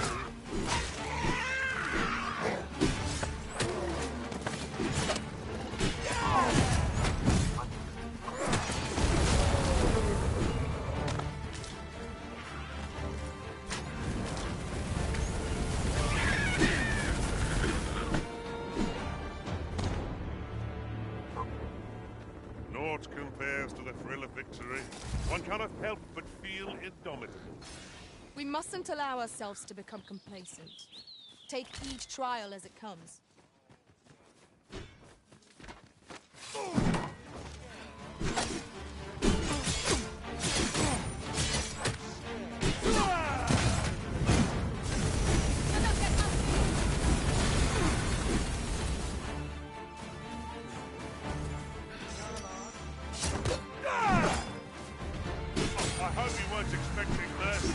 Speaker 19: Naught compares to the thrill of victory. One cannot help but feel indomitable.
Speaker 6: We mustn't allow ourselves to become complacent. Take each trial as it comes.
Speaker 19: I hope you weren't expecting mercy.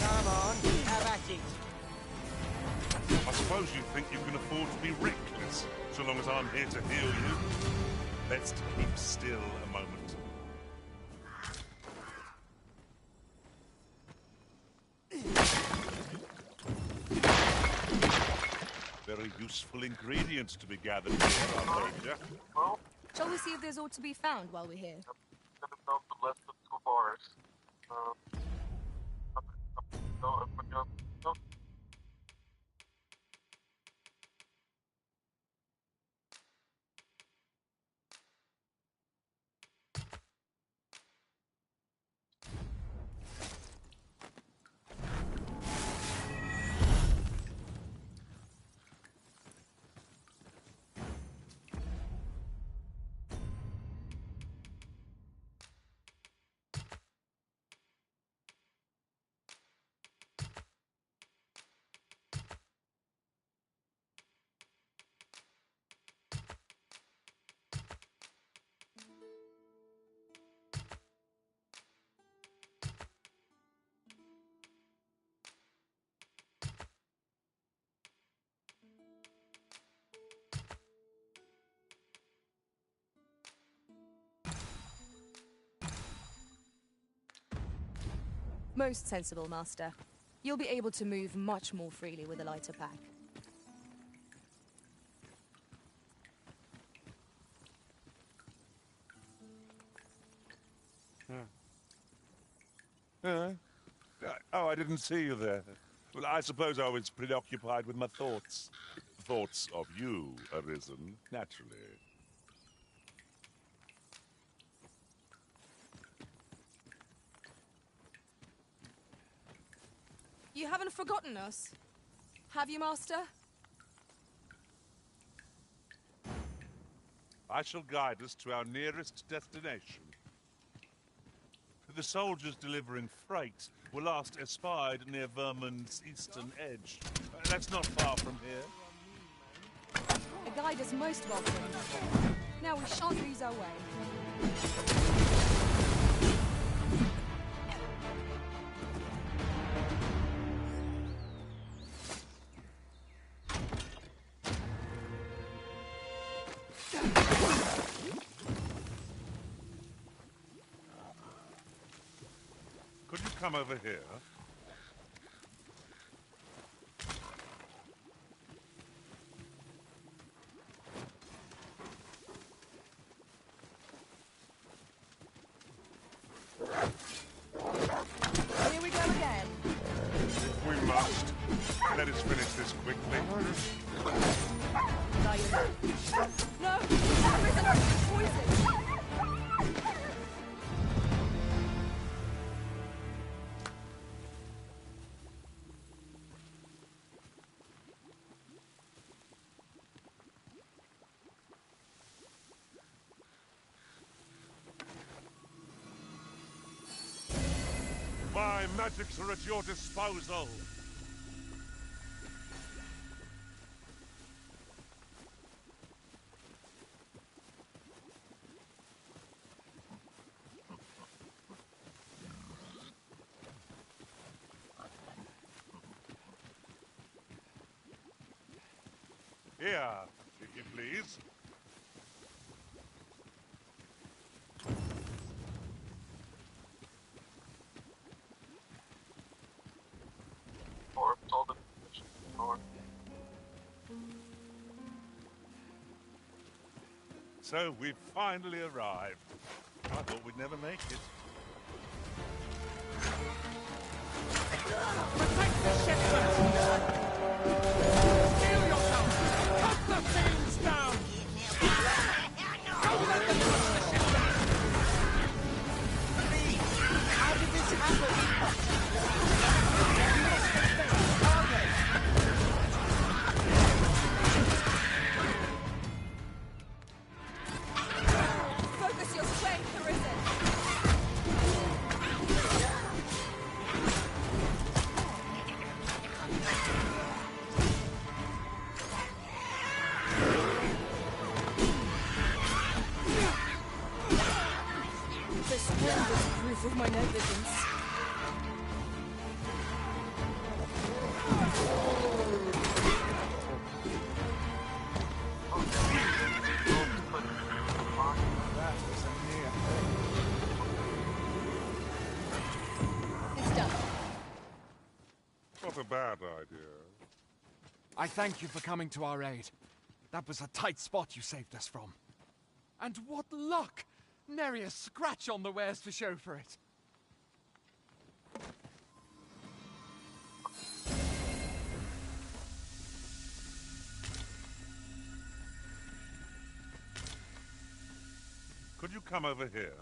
Speaker 20: Come on, have at it.
Speaker 19: I suppose you think you can afford to be reckless, so long as I'm here to heal you. Let's keep still a moment. Very useful ingredients to be gathered here, I wager.
Speaker 6: Shall we see if there's aught to be found while we're here? Most sensible, Master. You'll be able to move much more freely with a lighter pack.
Speaker 19: Oh, I didn't see you there. Well, I suppose I was preoccupied with my thoughts. Thoughts of you, Arisen, naturally.
Speaker 6: You haven't forgotten us, have you, Master?
Speaker 19: I shall guide us to our nearest destination. The soldiers delivering freight were last espied near Vermund's eastern edge. That's not far from here.
Speaker 6: A guide is most welcome. Now we shan't lose our way.
Speaker 19: Could you come over here?
Speaker 6: Here we go again.
Speaker 19: We must. Let us finish this quickly.
Speaker 6: No! Arisen is poisoned!
Speaker 19: My magics are at your disposal. Here, if you please. So we've finally arrived. I thought we'd never make it.
Speaker 3: Protect the ship, Steel yourself! Cut the things down! Don't let them touch the ship down! How did this happen?
Speaker 6: Focus your strength, Arisen! This wind is proof of my negligence. It's done.
Speaker 19: Not a bad idea.
Speaker 3: I thank you for coming to our aid. That was a tight spot you saved us from. And what luck! Nary a scratch on the wares to show for it.
Speaker 19: Could you come over here?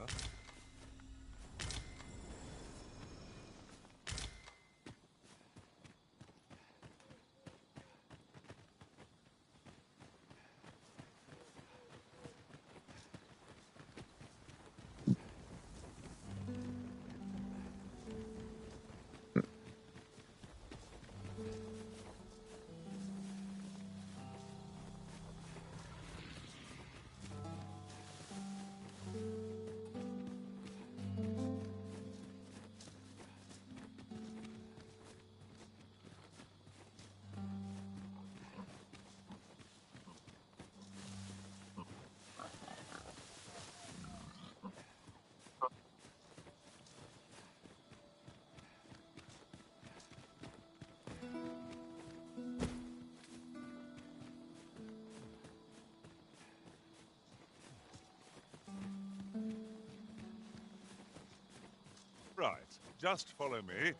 Speaker 19: Just follow me.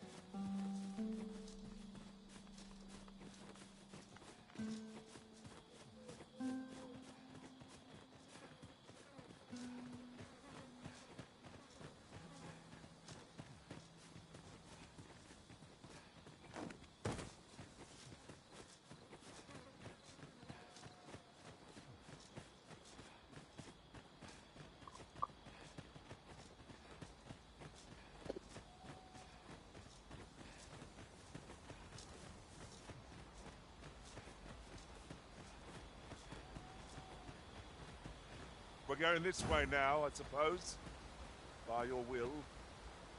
Speaker 19: We're going this way now, I suppose. By your will.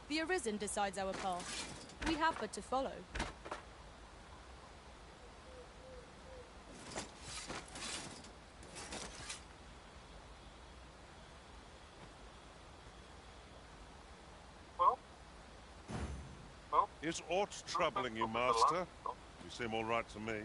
Speaker 6: The Arisen decides our path. We have but to follow.
Speaker 19: Is aught troubling you, Master? You seem all right to me.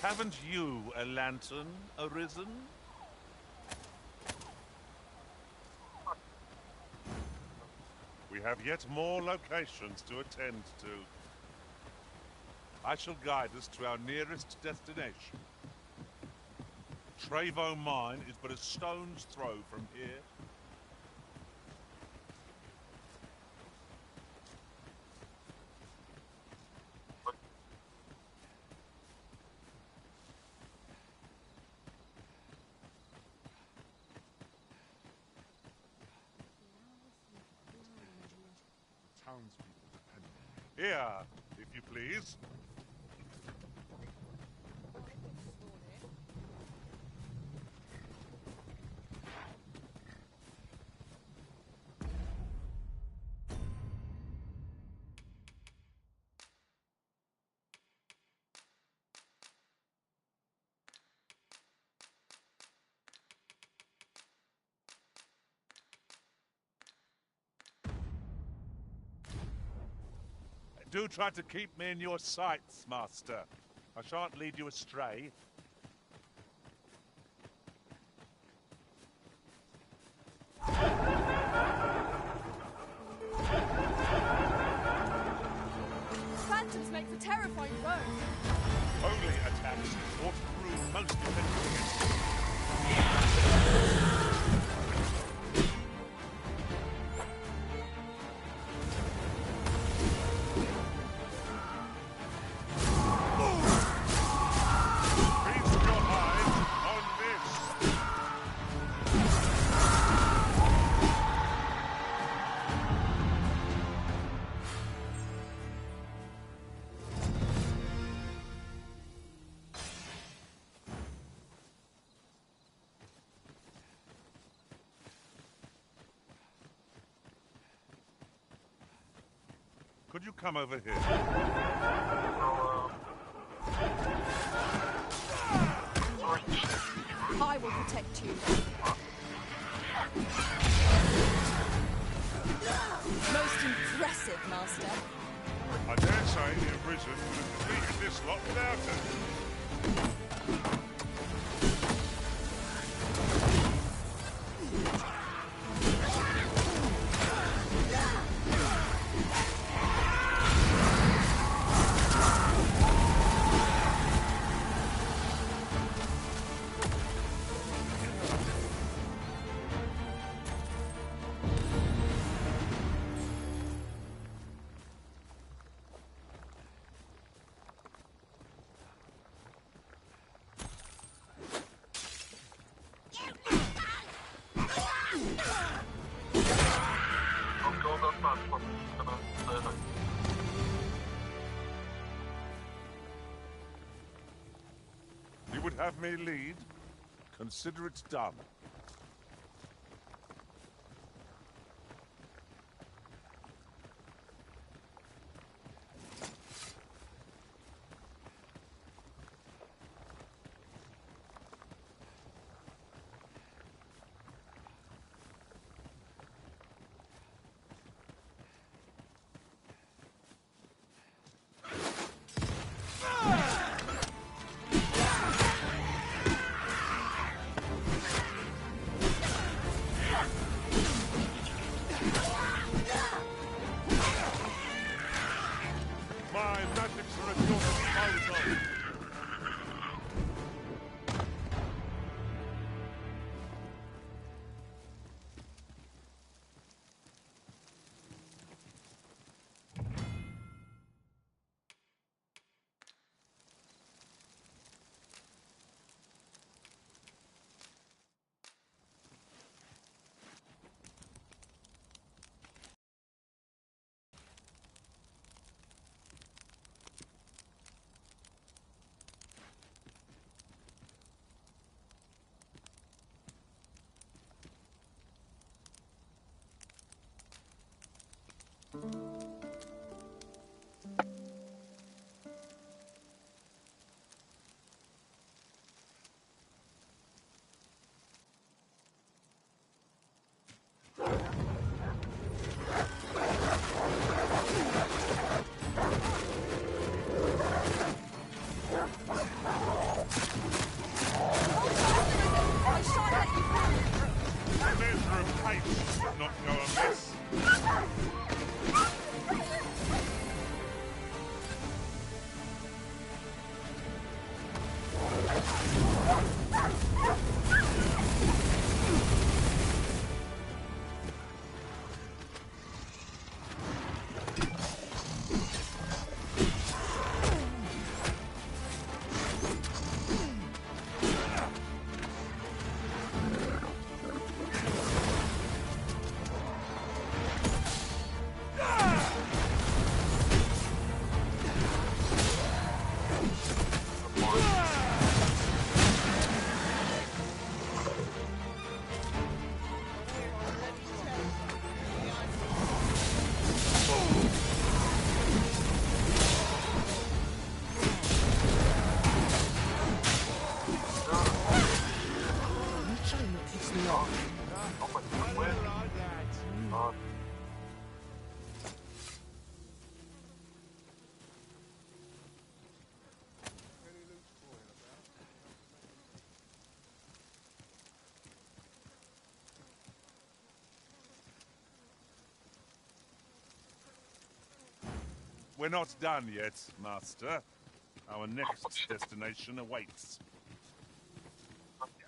Speaker 19: Haven't you a lantern arisen? We have yet more locations to attend to. I shall guide us to our nearest destination. Trevo Mine is but a stone's throw from here.
Speaker 17: Townspeople depend on
Speaker 19: Here, if you please. Do try to keep me in your sights, Master. I shan't lead you astray.
Speaker 6: Phantoms make for terrifying foes.
Speaker 19: Only attacks ought to prove most effective. Could you come over here?
Speaker 6: I will protect you. Most impressive, Master.
Speaker 19: I dare say the Arisen would have defeated this lot without it. You would have me lead? Consider it done. We're not done yet, Master. Our next destination awaits.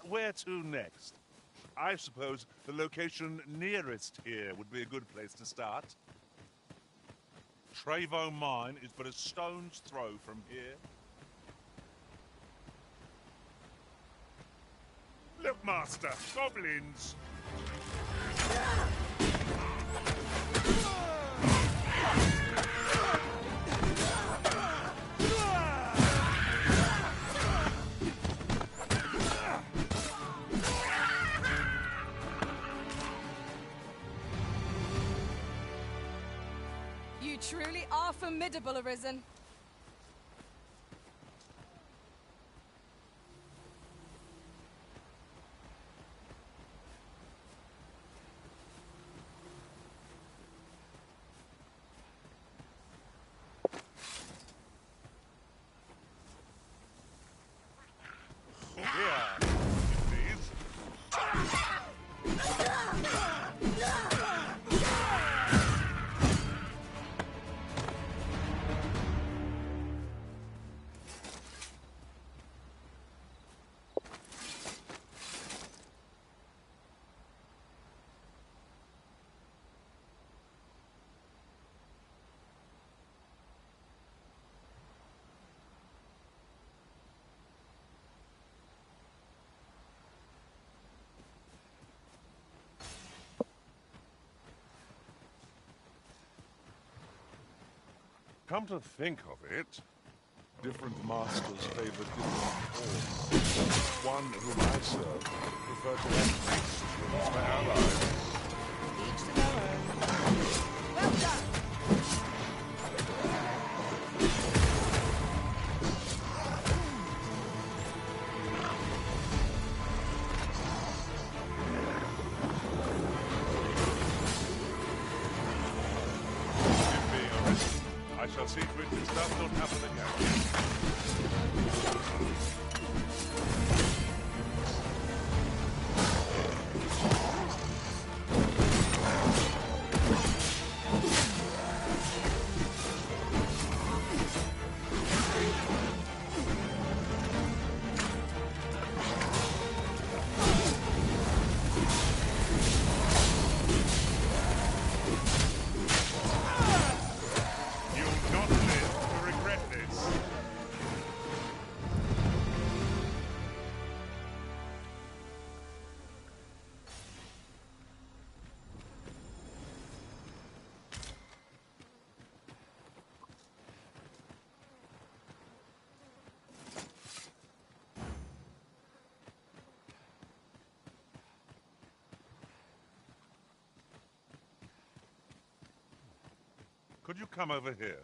Speaker 19: Where to next? I suppose the location nearest here would be a good place to start. Trevo Mine is but a stone's throw from here. Look, Master, goblins!
Speaker 1: You truly are formidable, Arisen.
Speaker 19: Come to think of it, different masters favor different causes. One whom I serve preferred to have Christians for allies.
Speaker 1: Each to their own. Well done!
Speaker 19: I shall see to it this does not happen again. Could you come over here?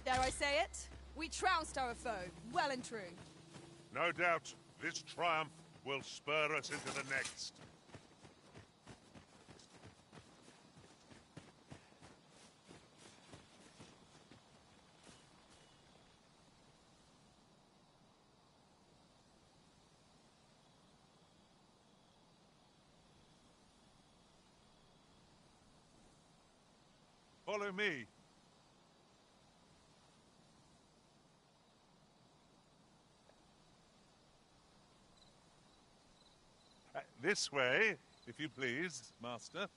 Speaker 1: Dare I say it? We trounced our foe, well and true.
Speaker 19: No doubt, this triumph will spur us into the next. Follow me. This way, if you please, Master.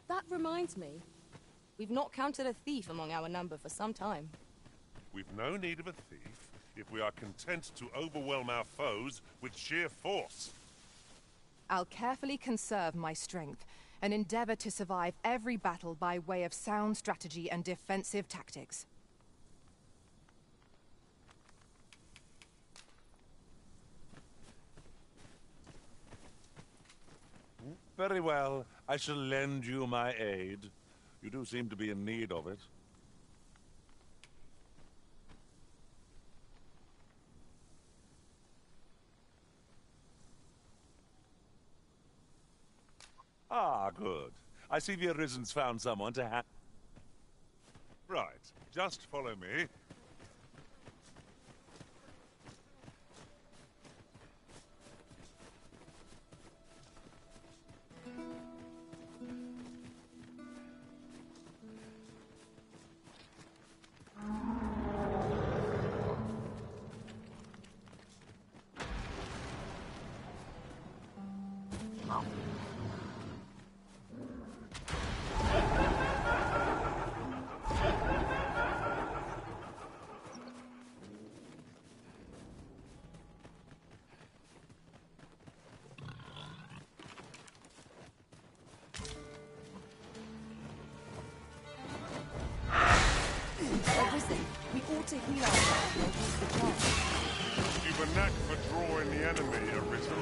Speaker 6: That reminds me. We've not counted a thief among our number for some time.
Speaker 19: We've no need of a thief if we are content to overwhelm our foes with sheer force.
Speaker 14: I'll carefully conserve my strength and endeavor to survive every battle by way of sound strategy and defensive tactics.
Speaker 19: Very well. I shall lend you my aid. You do seem to be in need of it. Ah, good. I see the Arisen's found someone to ha- Right. Just follow me.
Speaker 6: We ought to heal ourselves and use the chance.
Speaker 19: You've a knack for drawing the enemy, Arisen.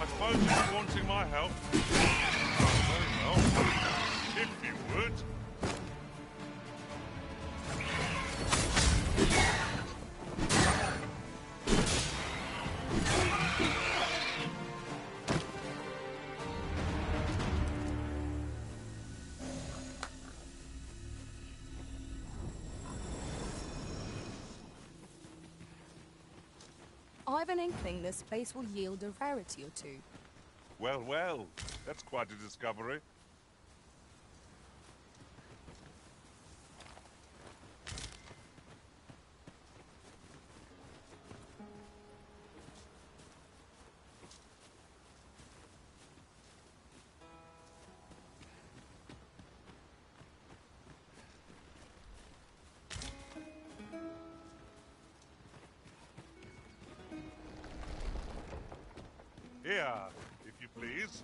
Speaker 19: I suppose you're wanting my help. Very well. If you would.
Speaker 6: I've an inkling this place will yield a rarity or two.
Speaker 19: Well, well. That's quite a discovery. Here, if you please.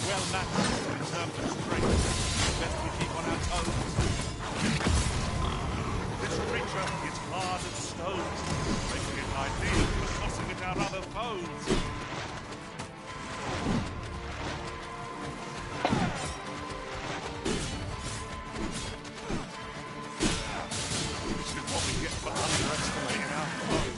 Speaker 19: well matched in terms of strength. Best we keep on our toes. This creature is hard as stone, making it ideal for tossing at our other foes. This is what we get for underestimating our foe.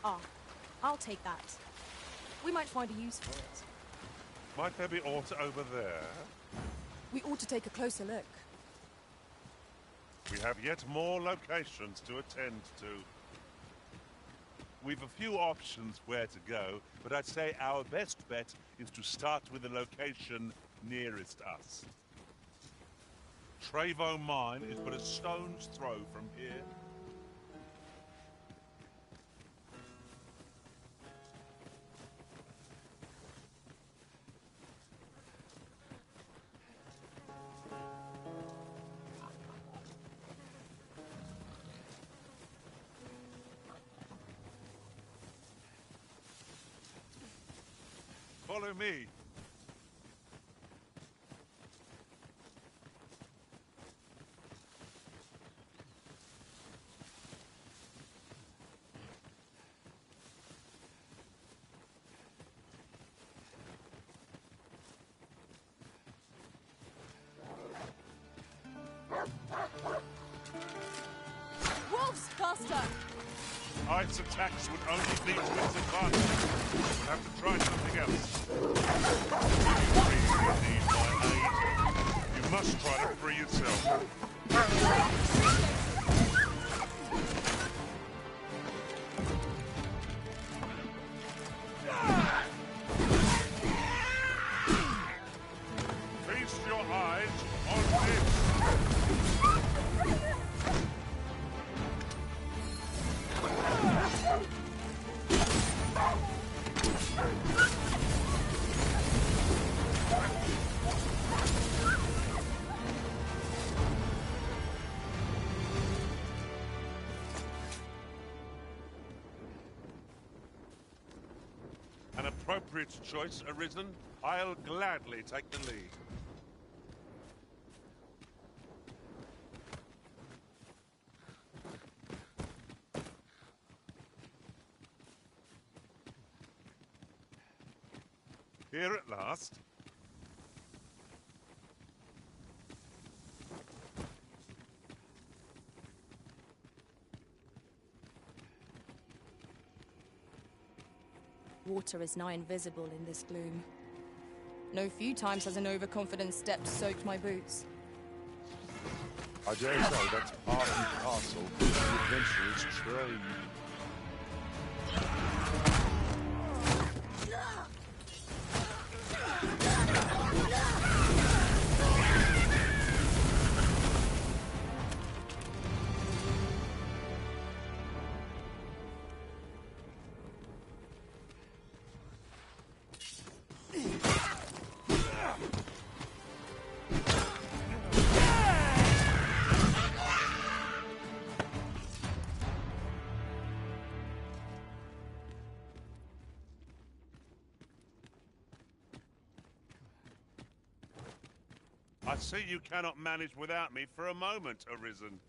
Speaker 6: Ah, I'll take that. We might find a use for it.
Speaker 19: Might there be aught over there?
Speaker 6: We ought to take a closer look.
Speaker 19: We have yet more locations to attend to. We've a few options where to go, but I'd say our best bet is to start with the location nearest us. Trevo Mine is but a stone's throw from here. Follow me.
Speaker 6: Wolves, faster!
Speaker 19: Ice attacks would only be to its advantage. We'll have to try something else. You really need my aid. You must try to free yourself. Feast your eyes on this. An appropriate choice arisen. I'll gladly take the lead. Here at last.
Speaker 6: Water is nigh invisible in this gloom. No few times has an overconfident step soaked my boots.
Speaker 19: I dare say that's part and parcel of the adventurer's trade. I see you cannot manage without me for a moment, Arisen.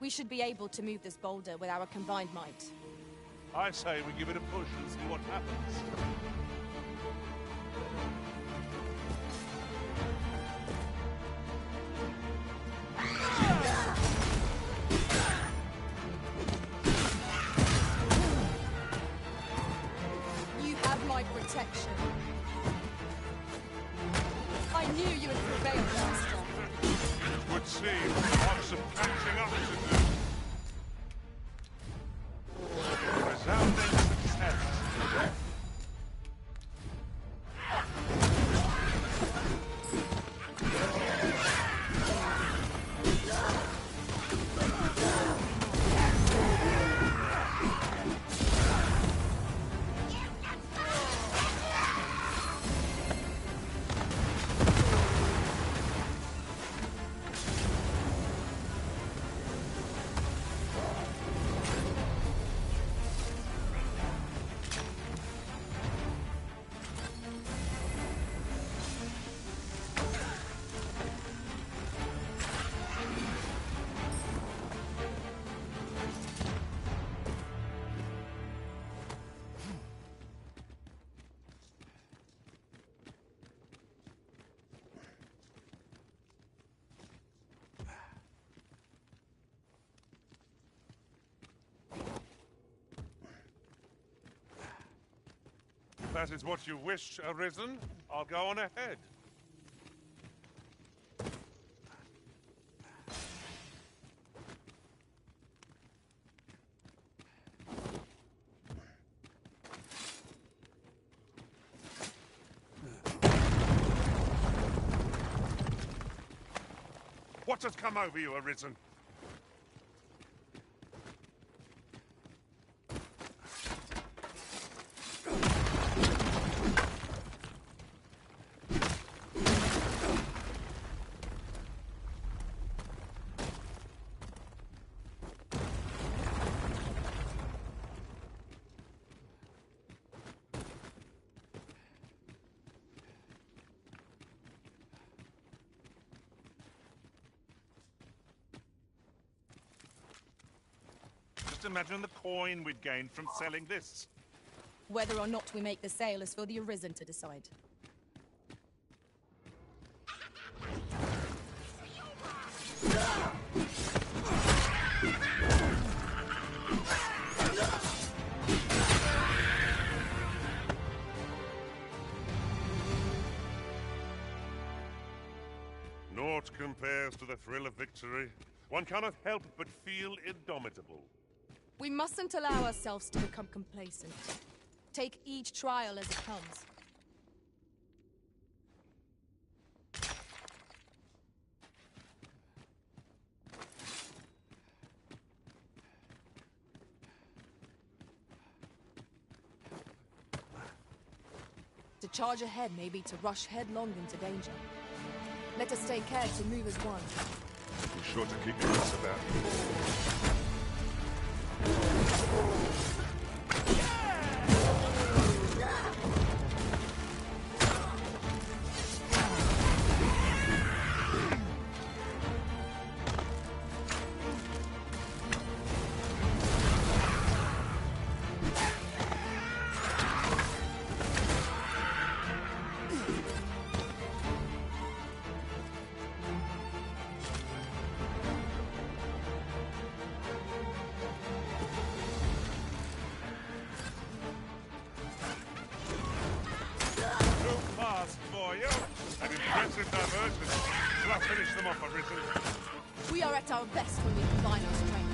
Speaker 6: We should be able to move this boulder with our combined might.
Speaker 19: I say we give it a push and see what happens.
Speaker 6: You have my protection. I knew you would prevail, Master.
Speaker 19: It would seem I've some catching up to do. Resounding success. If that is what you wish, Arisen, I'll go on ahead. What has come over you, Arisen? Just imagine the coin we'd gain from selling this.
Speaker 6: Whether or not we make the sale is for the Arisen to decide.
Speaker 19: Naught compares to the thrill of victory. One cannot help but feel indomitable.
Speaker 6: We mustn't allow ourselves to become complacent. Take each trial as it comes. To charge ahead may be to rush headlong into danger. Let us take care to move as one.
Speaker 19: Be sure to keep your wits about you. Shall I finish them off, Arisen?
Speaker 6: We are at our best when we combine our strength.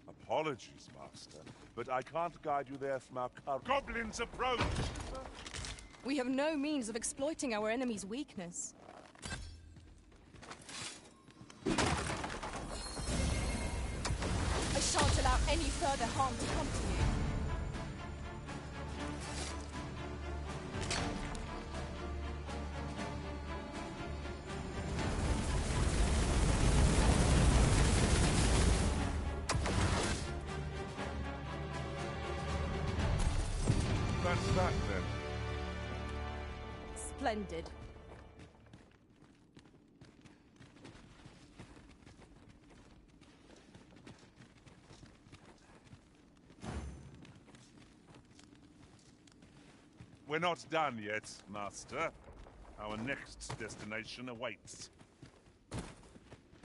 Speaker 19: Apologies, Master, but I can't guide you there from our current... Goblins approach!
Speaker 6: We have no means of exploiting our enemy's weakness. I shan't allow any further harm to come to you.
Speaker 19: that's that then.
Speaker 6: Splendid.
Speaker 19: We're not done yet, Master. Our next destination awaits.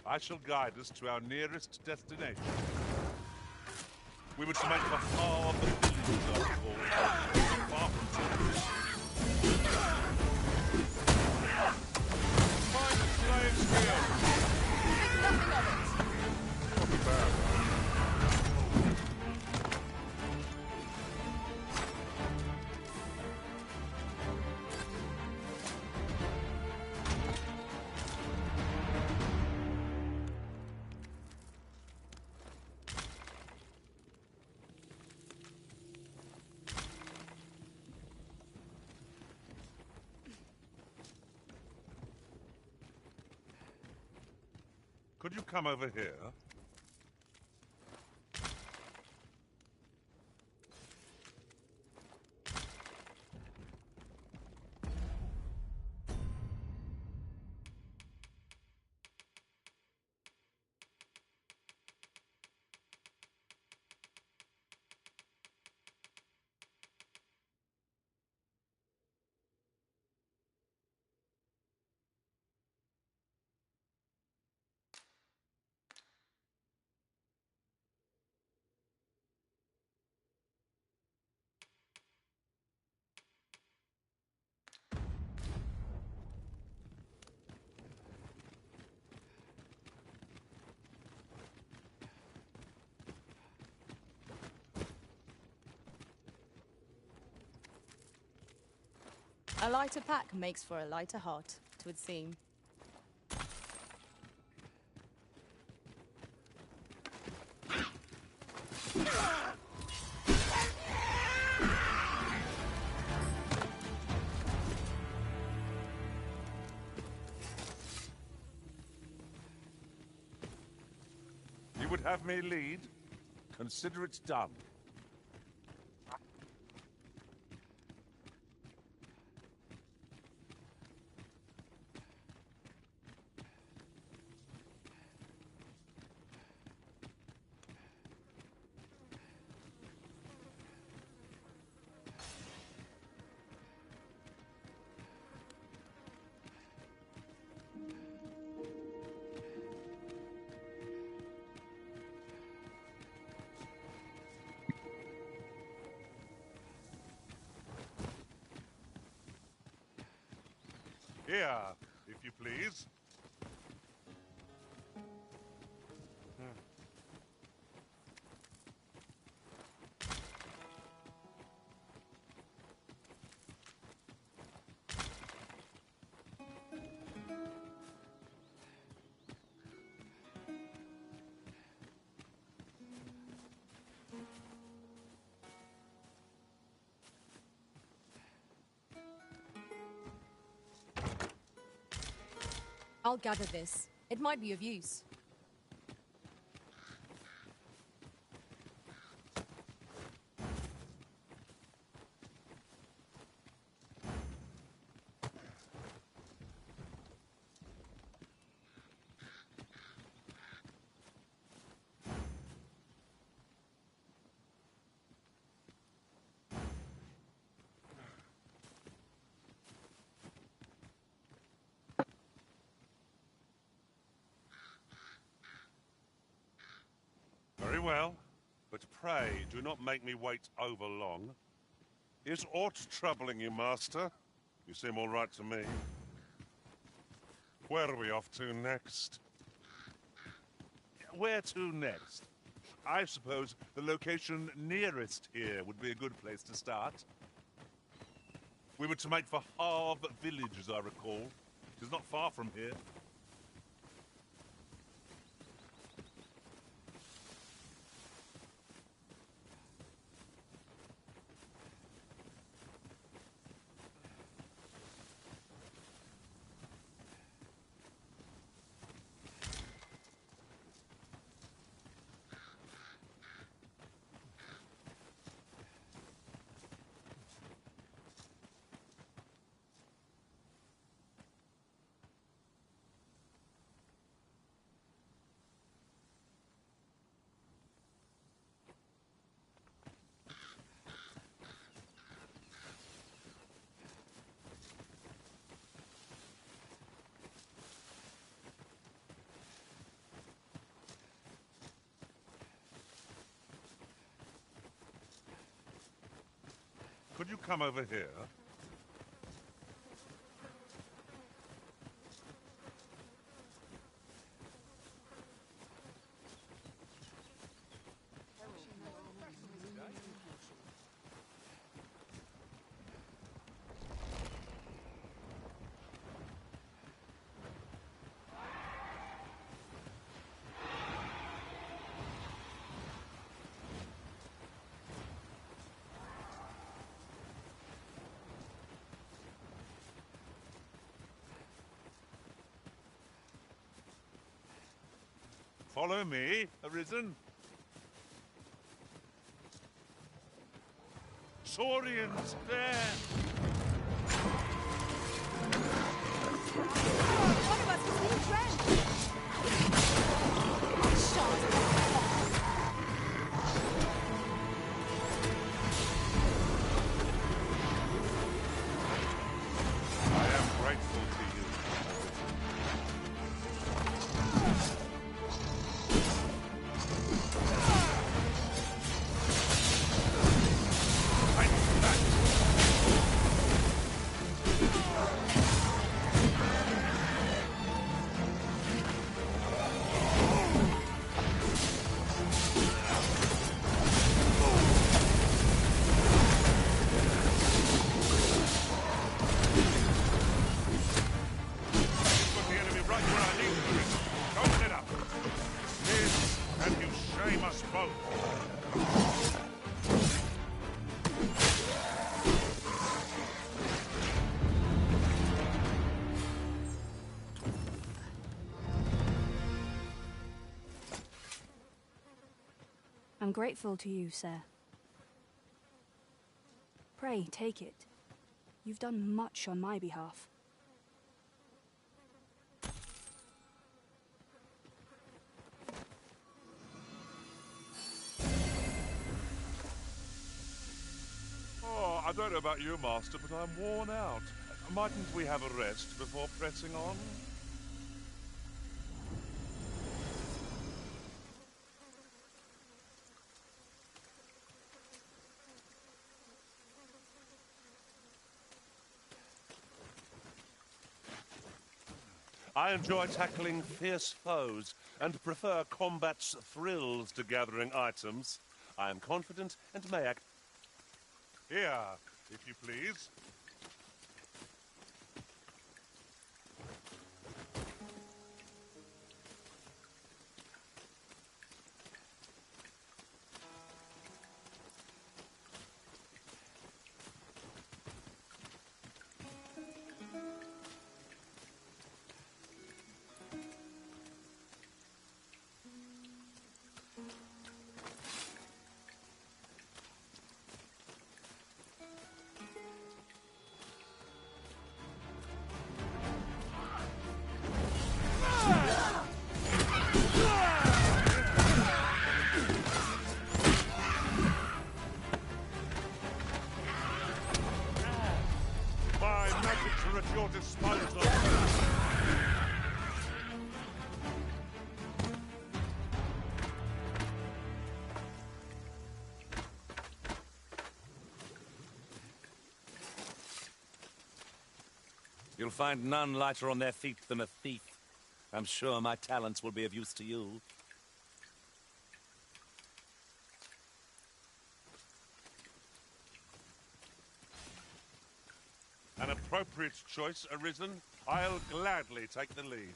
Speaker 19: I shall guide us to our nearest destination. We were to make for Harbour Village, far from here. Find the slaves here!
Speaker 1: Think nothing of it.
Speaker 19: Not bad. Could you come over here?
Speaker 6: A lighter pack makes for a lighter heart, 'twould seem.
Speaker 19: You would have me lead? Consider it done. Here, if you please.
Speaker 6: I'll gather this. It might be of use.
Speaker 19: Very well, but pray do not make me wait over long. Is aught troubling you, Master? You seem all right to me. Where are we off to next? Where to next? I suppose the location nearest here would be a good place to start. We were to make for Harbour Village, as I recall. It is not far from here. could you come over here? Follow me, Arisen. Saurians there!
Speaker 1: One of us was being drenched! Shot!
Speaker 19: I am grateful to you.
Speaker 21: I'm grateful to you, sir. Pray, take it. You've done much on my behalf.
Speaker 19: Oh, I don't know about you, Master, but I'm worn out. Mightn't we have a rest before pressing on? I enjoy tackling fierce foes and prefer combat's thrills to gathering items. I am confident and may act... Here, if you please. My magics are at your disposal.
Speaker 20: You'll find none lighter on their feet than a thief. I'm sure my talents will be of use to you.
Speaker 19: An appropriate choice, Arisen. I'll gladly take the lead.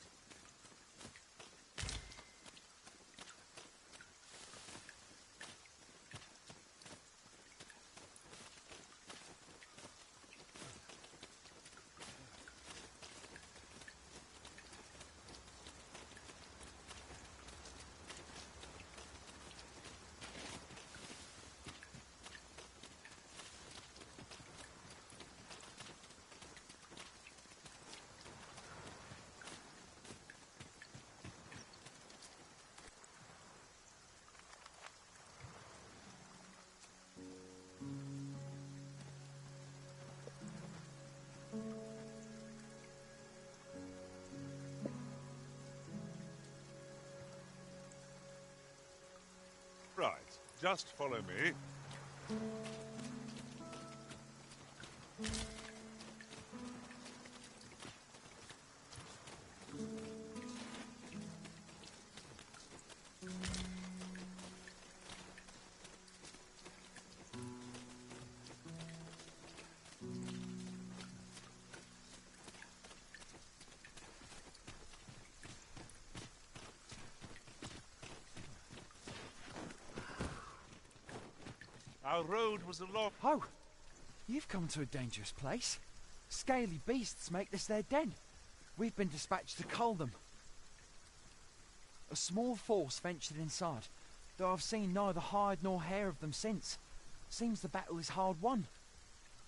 Speaker 19: Right, just follow me. Our road was a lot.
Speaker 5: Oh, you've come to a dangerous place. Scaly beasts make this their den. We've been dispatched to cull them. A small force ventured inside, though I've seen neither hide nor hair of them since. Seems the battle is hard won.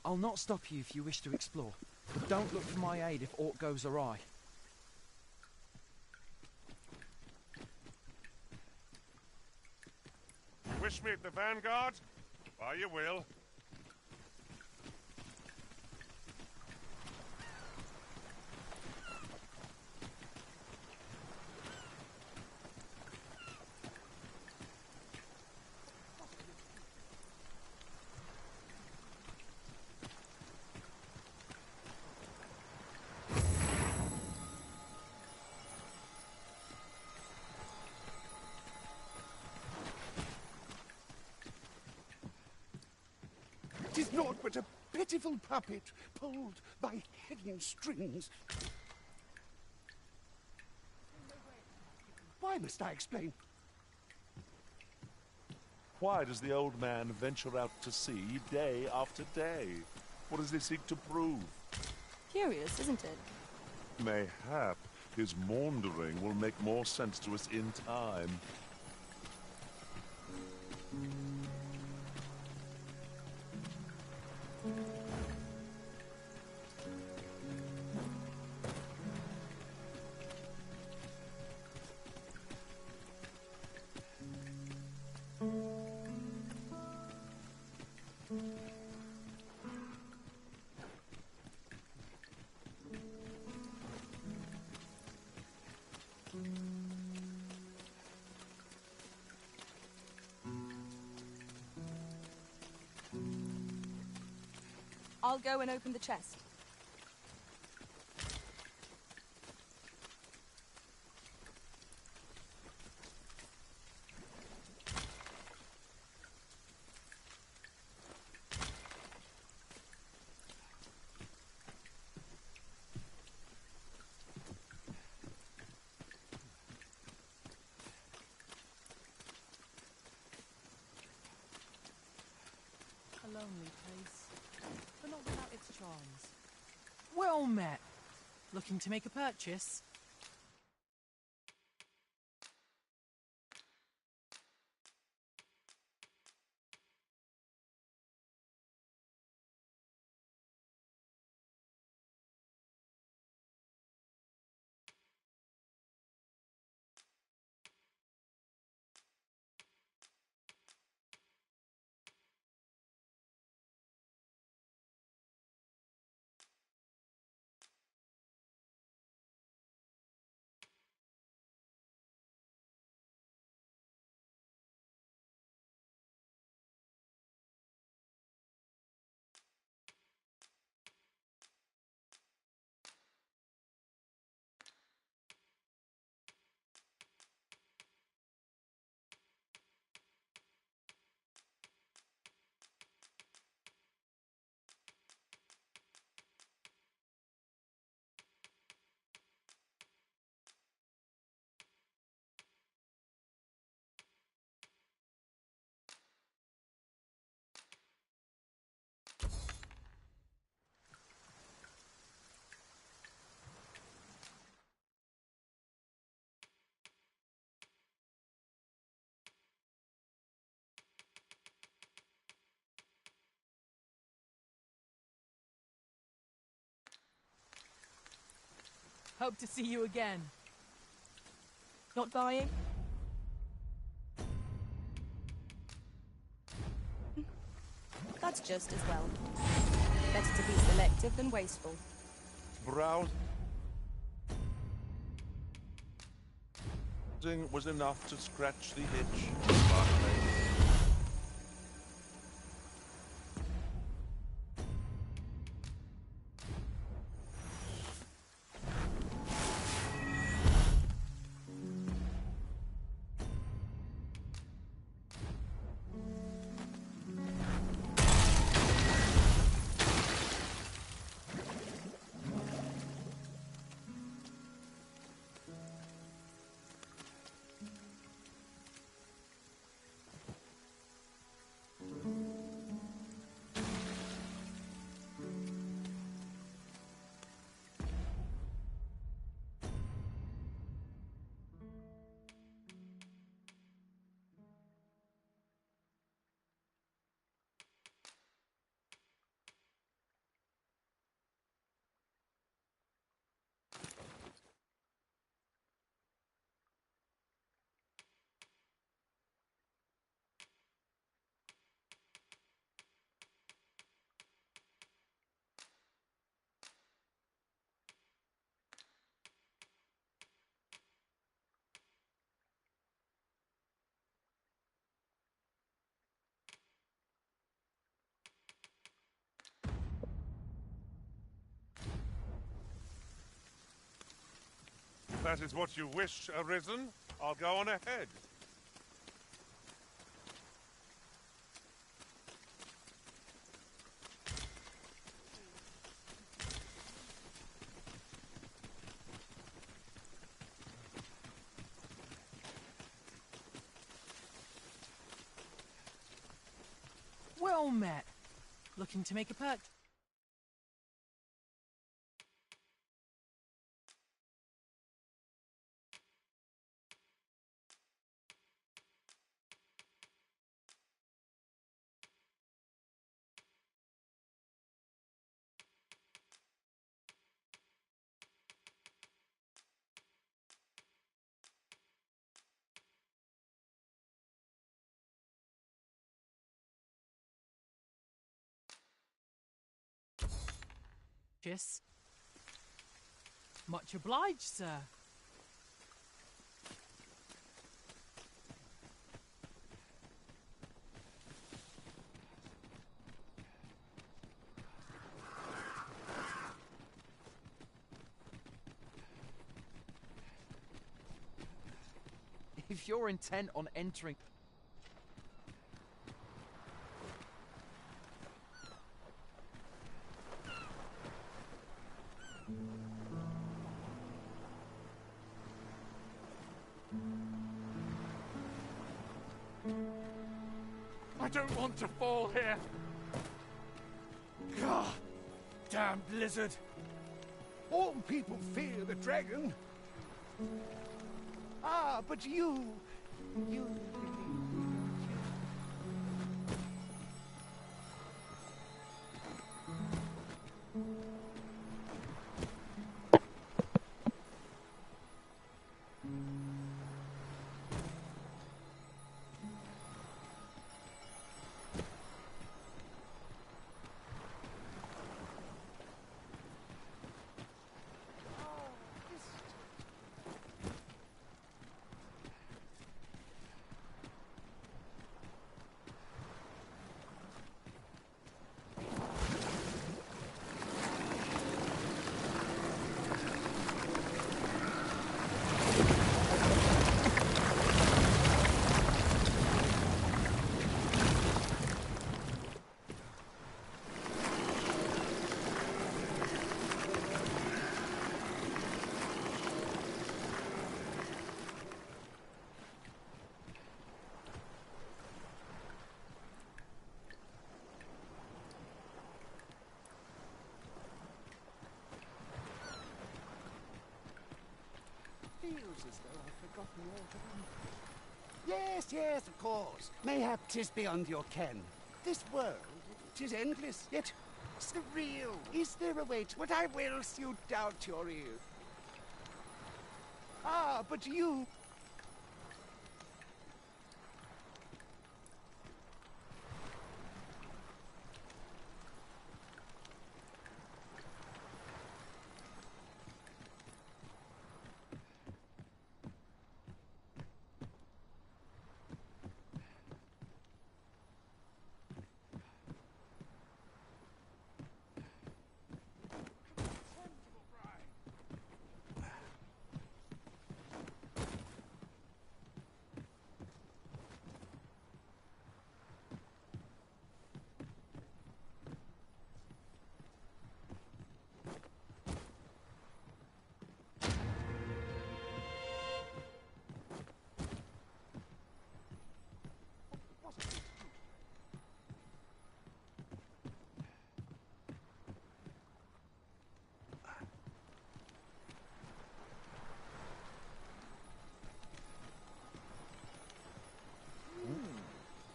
Speaker 5: I'll not stop you if you wish to explore, but don't look for my aid if aught goes awry.
Speaker 19: Wish me at the vanguard? Why, you will.
Speaker 10: Tis naught but a pitiful puppet pulled by hidden strings. Why must I explain?
Speaker 19: Why does the old man venture out to sea day after day? What does he seek to prove?
Speaker 6: Curious, isn't it?
Speaker 19: Mayhap his maundering will make more sense to us in time.
Speaker 6: I'll go and open the chest.
Speaker 14: A lonely place, but not without its charms.
Speaker 5: Well met.
Speaker 14: Looking to make a purchase? Hope to see you again.
Speaker 6: Not buying? That's just as well. Better to be selective than wasteful.
Speaker 19: Browsing was enough to scratch the itch. that is what you wish, Arisen, I'll go on ahead.
Speaker 5: Well met. Looking to make a purchase? Much obliged, sir. If you're intent on entering...
Speaker 3: I don't want to fall here. God, damn blizzard.
Speaker 10: All people fear the dragon. Ah, but you believe me, don't you?
Speaker 18: Feels as though I've forgotten all about it. Yes, yes, of course. Mayhap 'tis beyond your ken. This world, 'tis endless, yet surreal. Is there a way to what I will you doubt your ears? Ah, but you...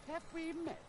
Speaker 18: Have we met?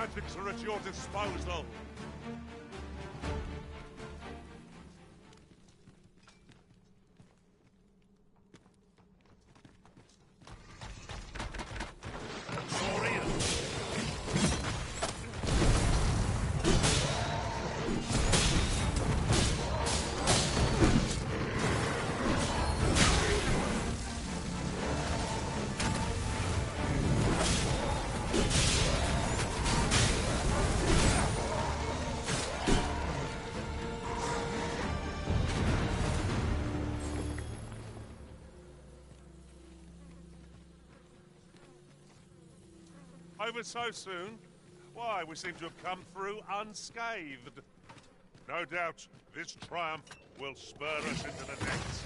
Speaker 19: magics are at your disposal. Over so soon? Why, we seem to have come through unscathed. No doubt this triumph will spur us into the next.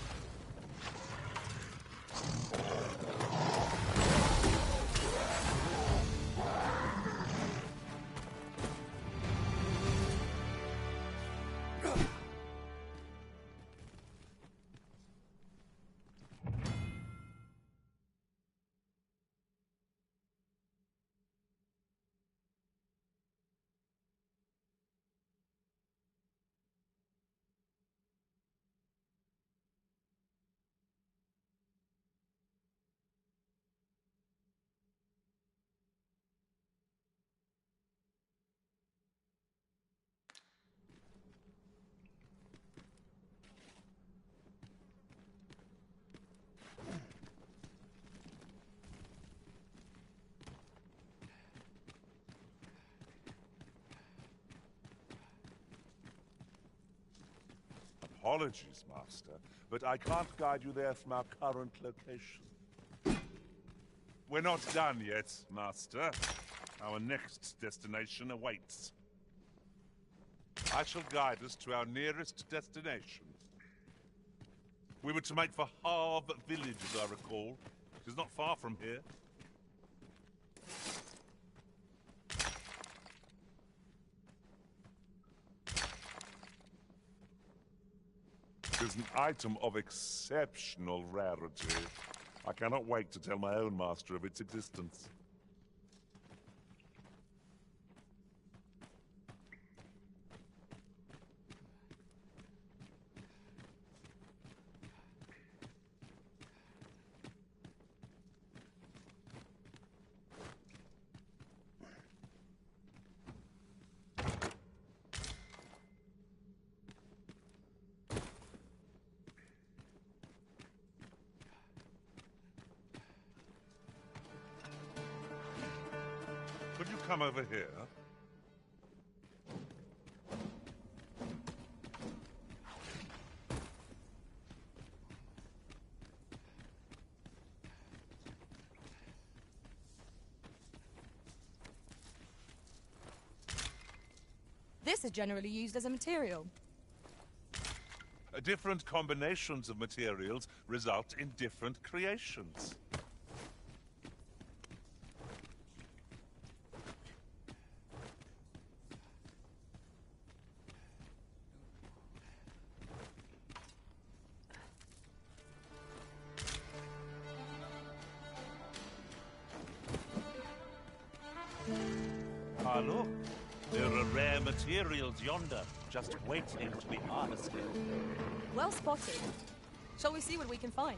Speaker 19: Apologies, Master, but I can't guide you there from our current location. We're not done yet, Master. Our next destination awaits. I shall guide us to our nearest destination. We were to make for Harve Village, as I recall. It is not far from here. It is an item of exceptional rarity. I cannot wait to tell my own master of its existence. Could you come over here?
Speaker 6: This is generally used as a material.
Speaker 19: Different combinations of materials result in different creations.
Speaker 20: Ah, look. There are rare materials yonder, just waiting to be harvested.
Speaker 6: Well spotted. Shall we see what we can find?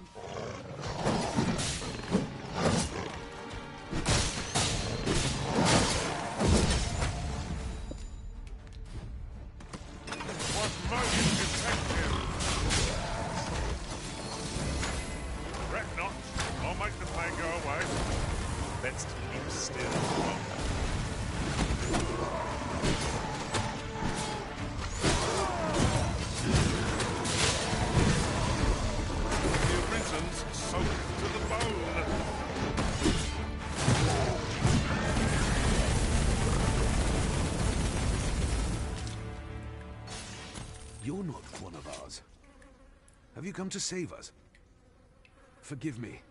Speaker 19: What motive detective? Fret not. I'll make the pain go away. Best keep still. Soaked to the bone.
Speaker 2: You're not one of ours. Have you come to save us? Forgive me.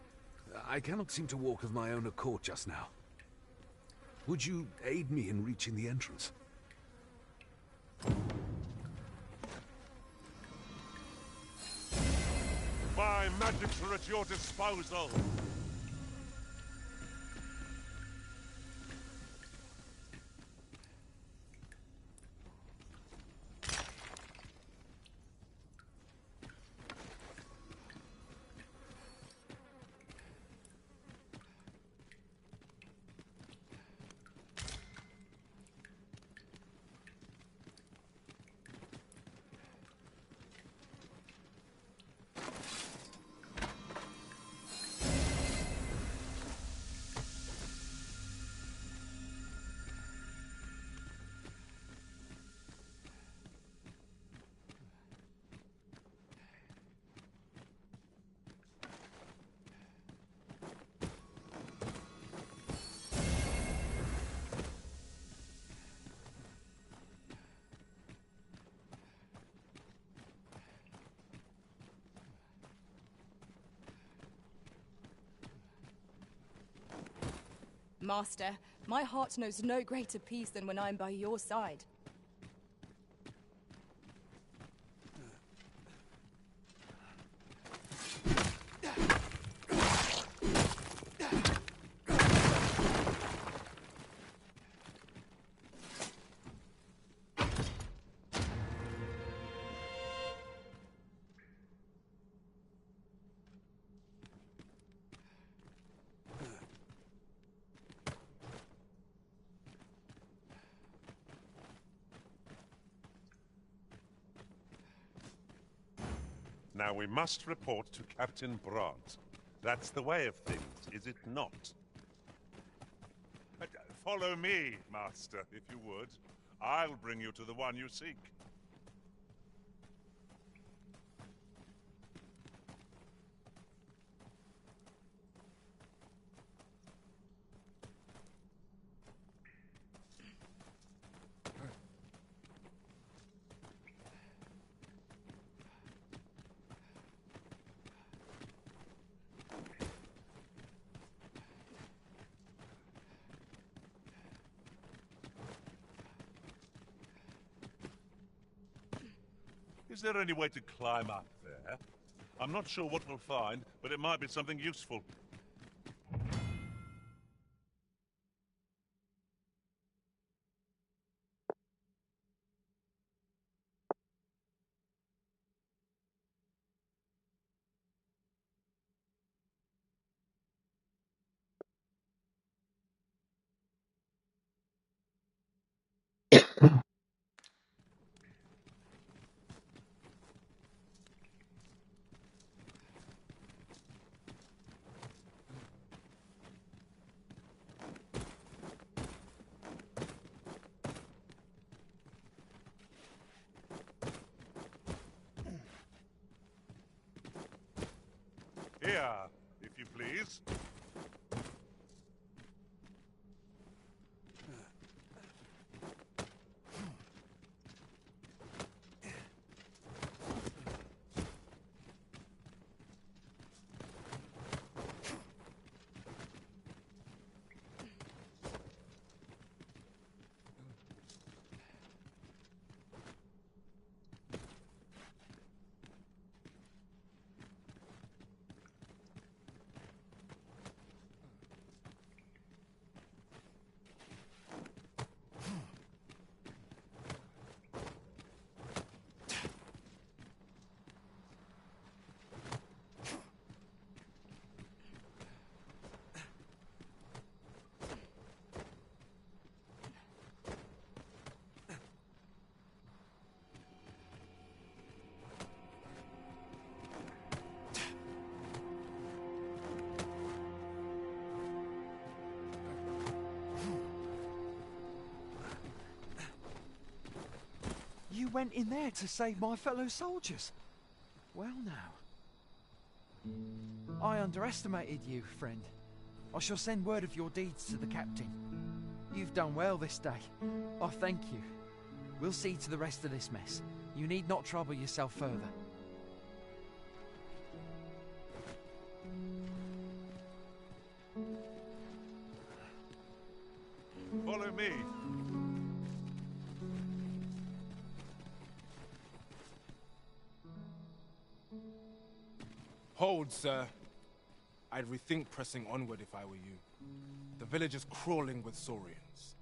Speaker 2: I cannot seem to walk of my own accord just now. Would you aid me in reaching the entrance?
Speaker 19: My magics are at your disposal.
Speaker 6: Master, my heart knows no greater peace than when I'm by your side.
Speaker 19: Now we must report to Captain Brandt. That's the way of things, is it not? Follow me, Master, if you would. I'll bring you to the one you seek. Is there any way to climb up there? I'm not sure what we'll find, but it might be something useful. Here, if you please.
Speaker 5: You went in there to save my fellow soldiers. Well now. I underestimated you, friend. I shall send word of your deeds to the captain. You've done well this day. I thank you. We'll see to the rest of this mess. You need not trouble yourself further.
Speaker 19: Follow me.
Speaker 11: Hold, sir. I'd rethink pressing onward if I were you. The village is crawling with saurians.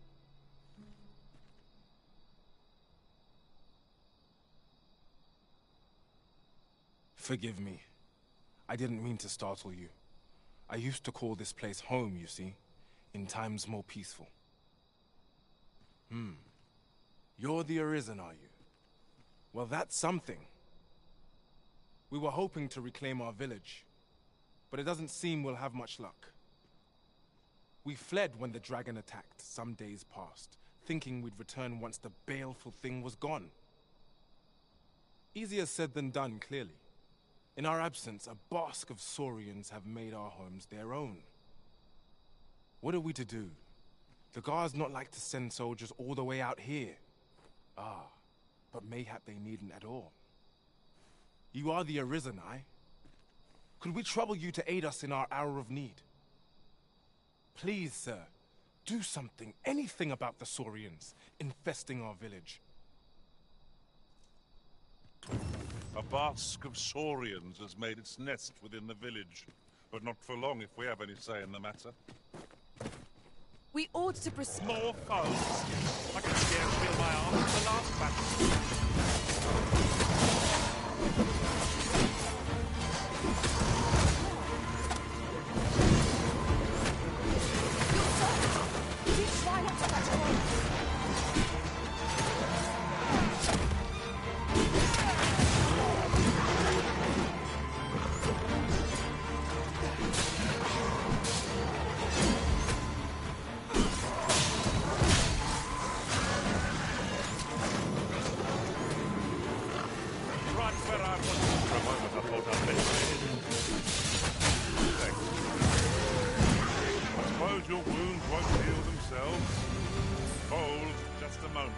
Speaker 11: Forgive me. I didn't mean to startle you. I used to call this place home, you see, in times more peaceful. You're the Arisen, are you? Well, that's something. We were hoping to reclaim our village, but it doesn't seem we'll have much luck. We fled when the dragon attacked some days past, thinking we'd return once the baleful thing was gone. Easier said than done, clearly. In our absence, a bask of saurians have made our homes their own. What are we to do? The guards not like to send soldiers all the way out here. Ah, but mayhap they needn't at all. You are the Arisen, aye? Could we trouble you to aid us in our hour of need? Please, sir, Do something, anything about the Saurians infesting our village.
Speaker 19: A bask of saurians has made its nest within the village, but not for long if we have any say in the matter.
Speaker 14: We ought to proceed.
Speaker 19: More foes? I can scarce feel my arm in the last battle.
Speaker 14: Try not to catch cold.
Speaker 19: Right where I was. For a moment I thought I'd been Thanks. I suppose your wounds won't heal themselves. Hold just a moment.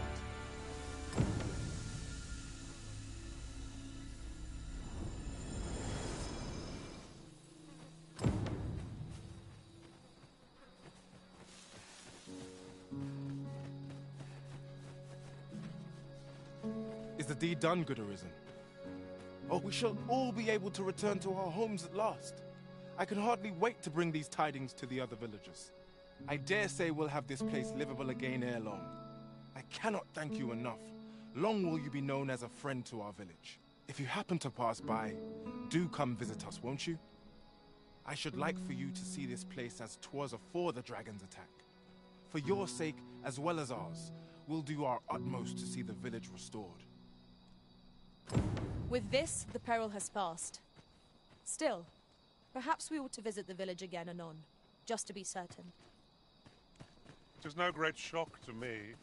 Speaker 11: Is the deed done, good Arisen? Oh, we shall all be able to return to our homes at last. I can hardly wait to bring these tidings to the other villagers. I dare say we'll have this place livable again ere long. I cannot thank you enough. Long will you be known as a friend to our village. If you happen to pass by, do come visit us, won't you? I should like for you to see this place as 'twas afore the dragon's attack. For your sake, as well as ours, we'll do our utmost to see the village restored.
Speaker 6: With this, the peril has passed. Still, perhaps we ought to visit the village again anon, just to be certain.
Speaker 19: It is no great shock to me.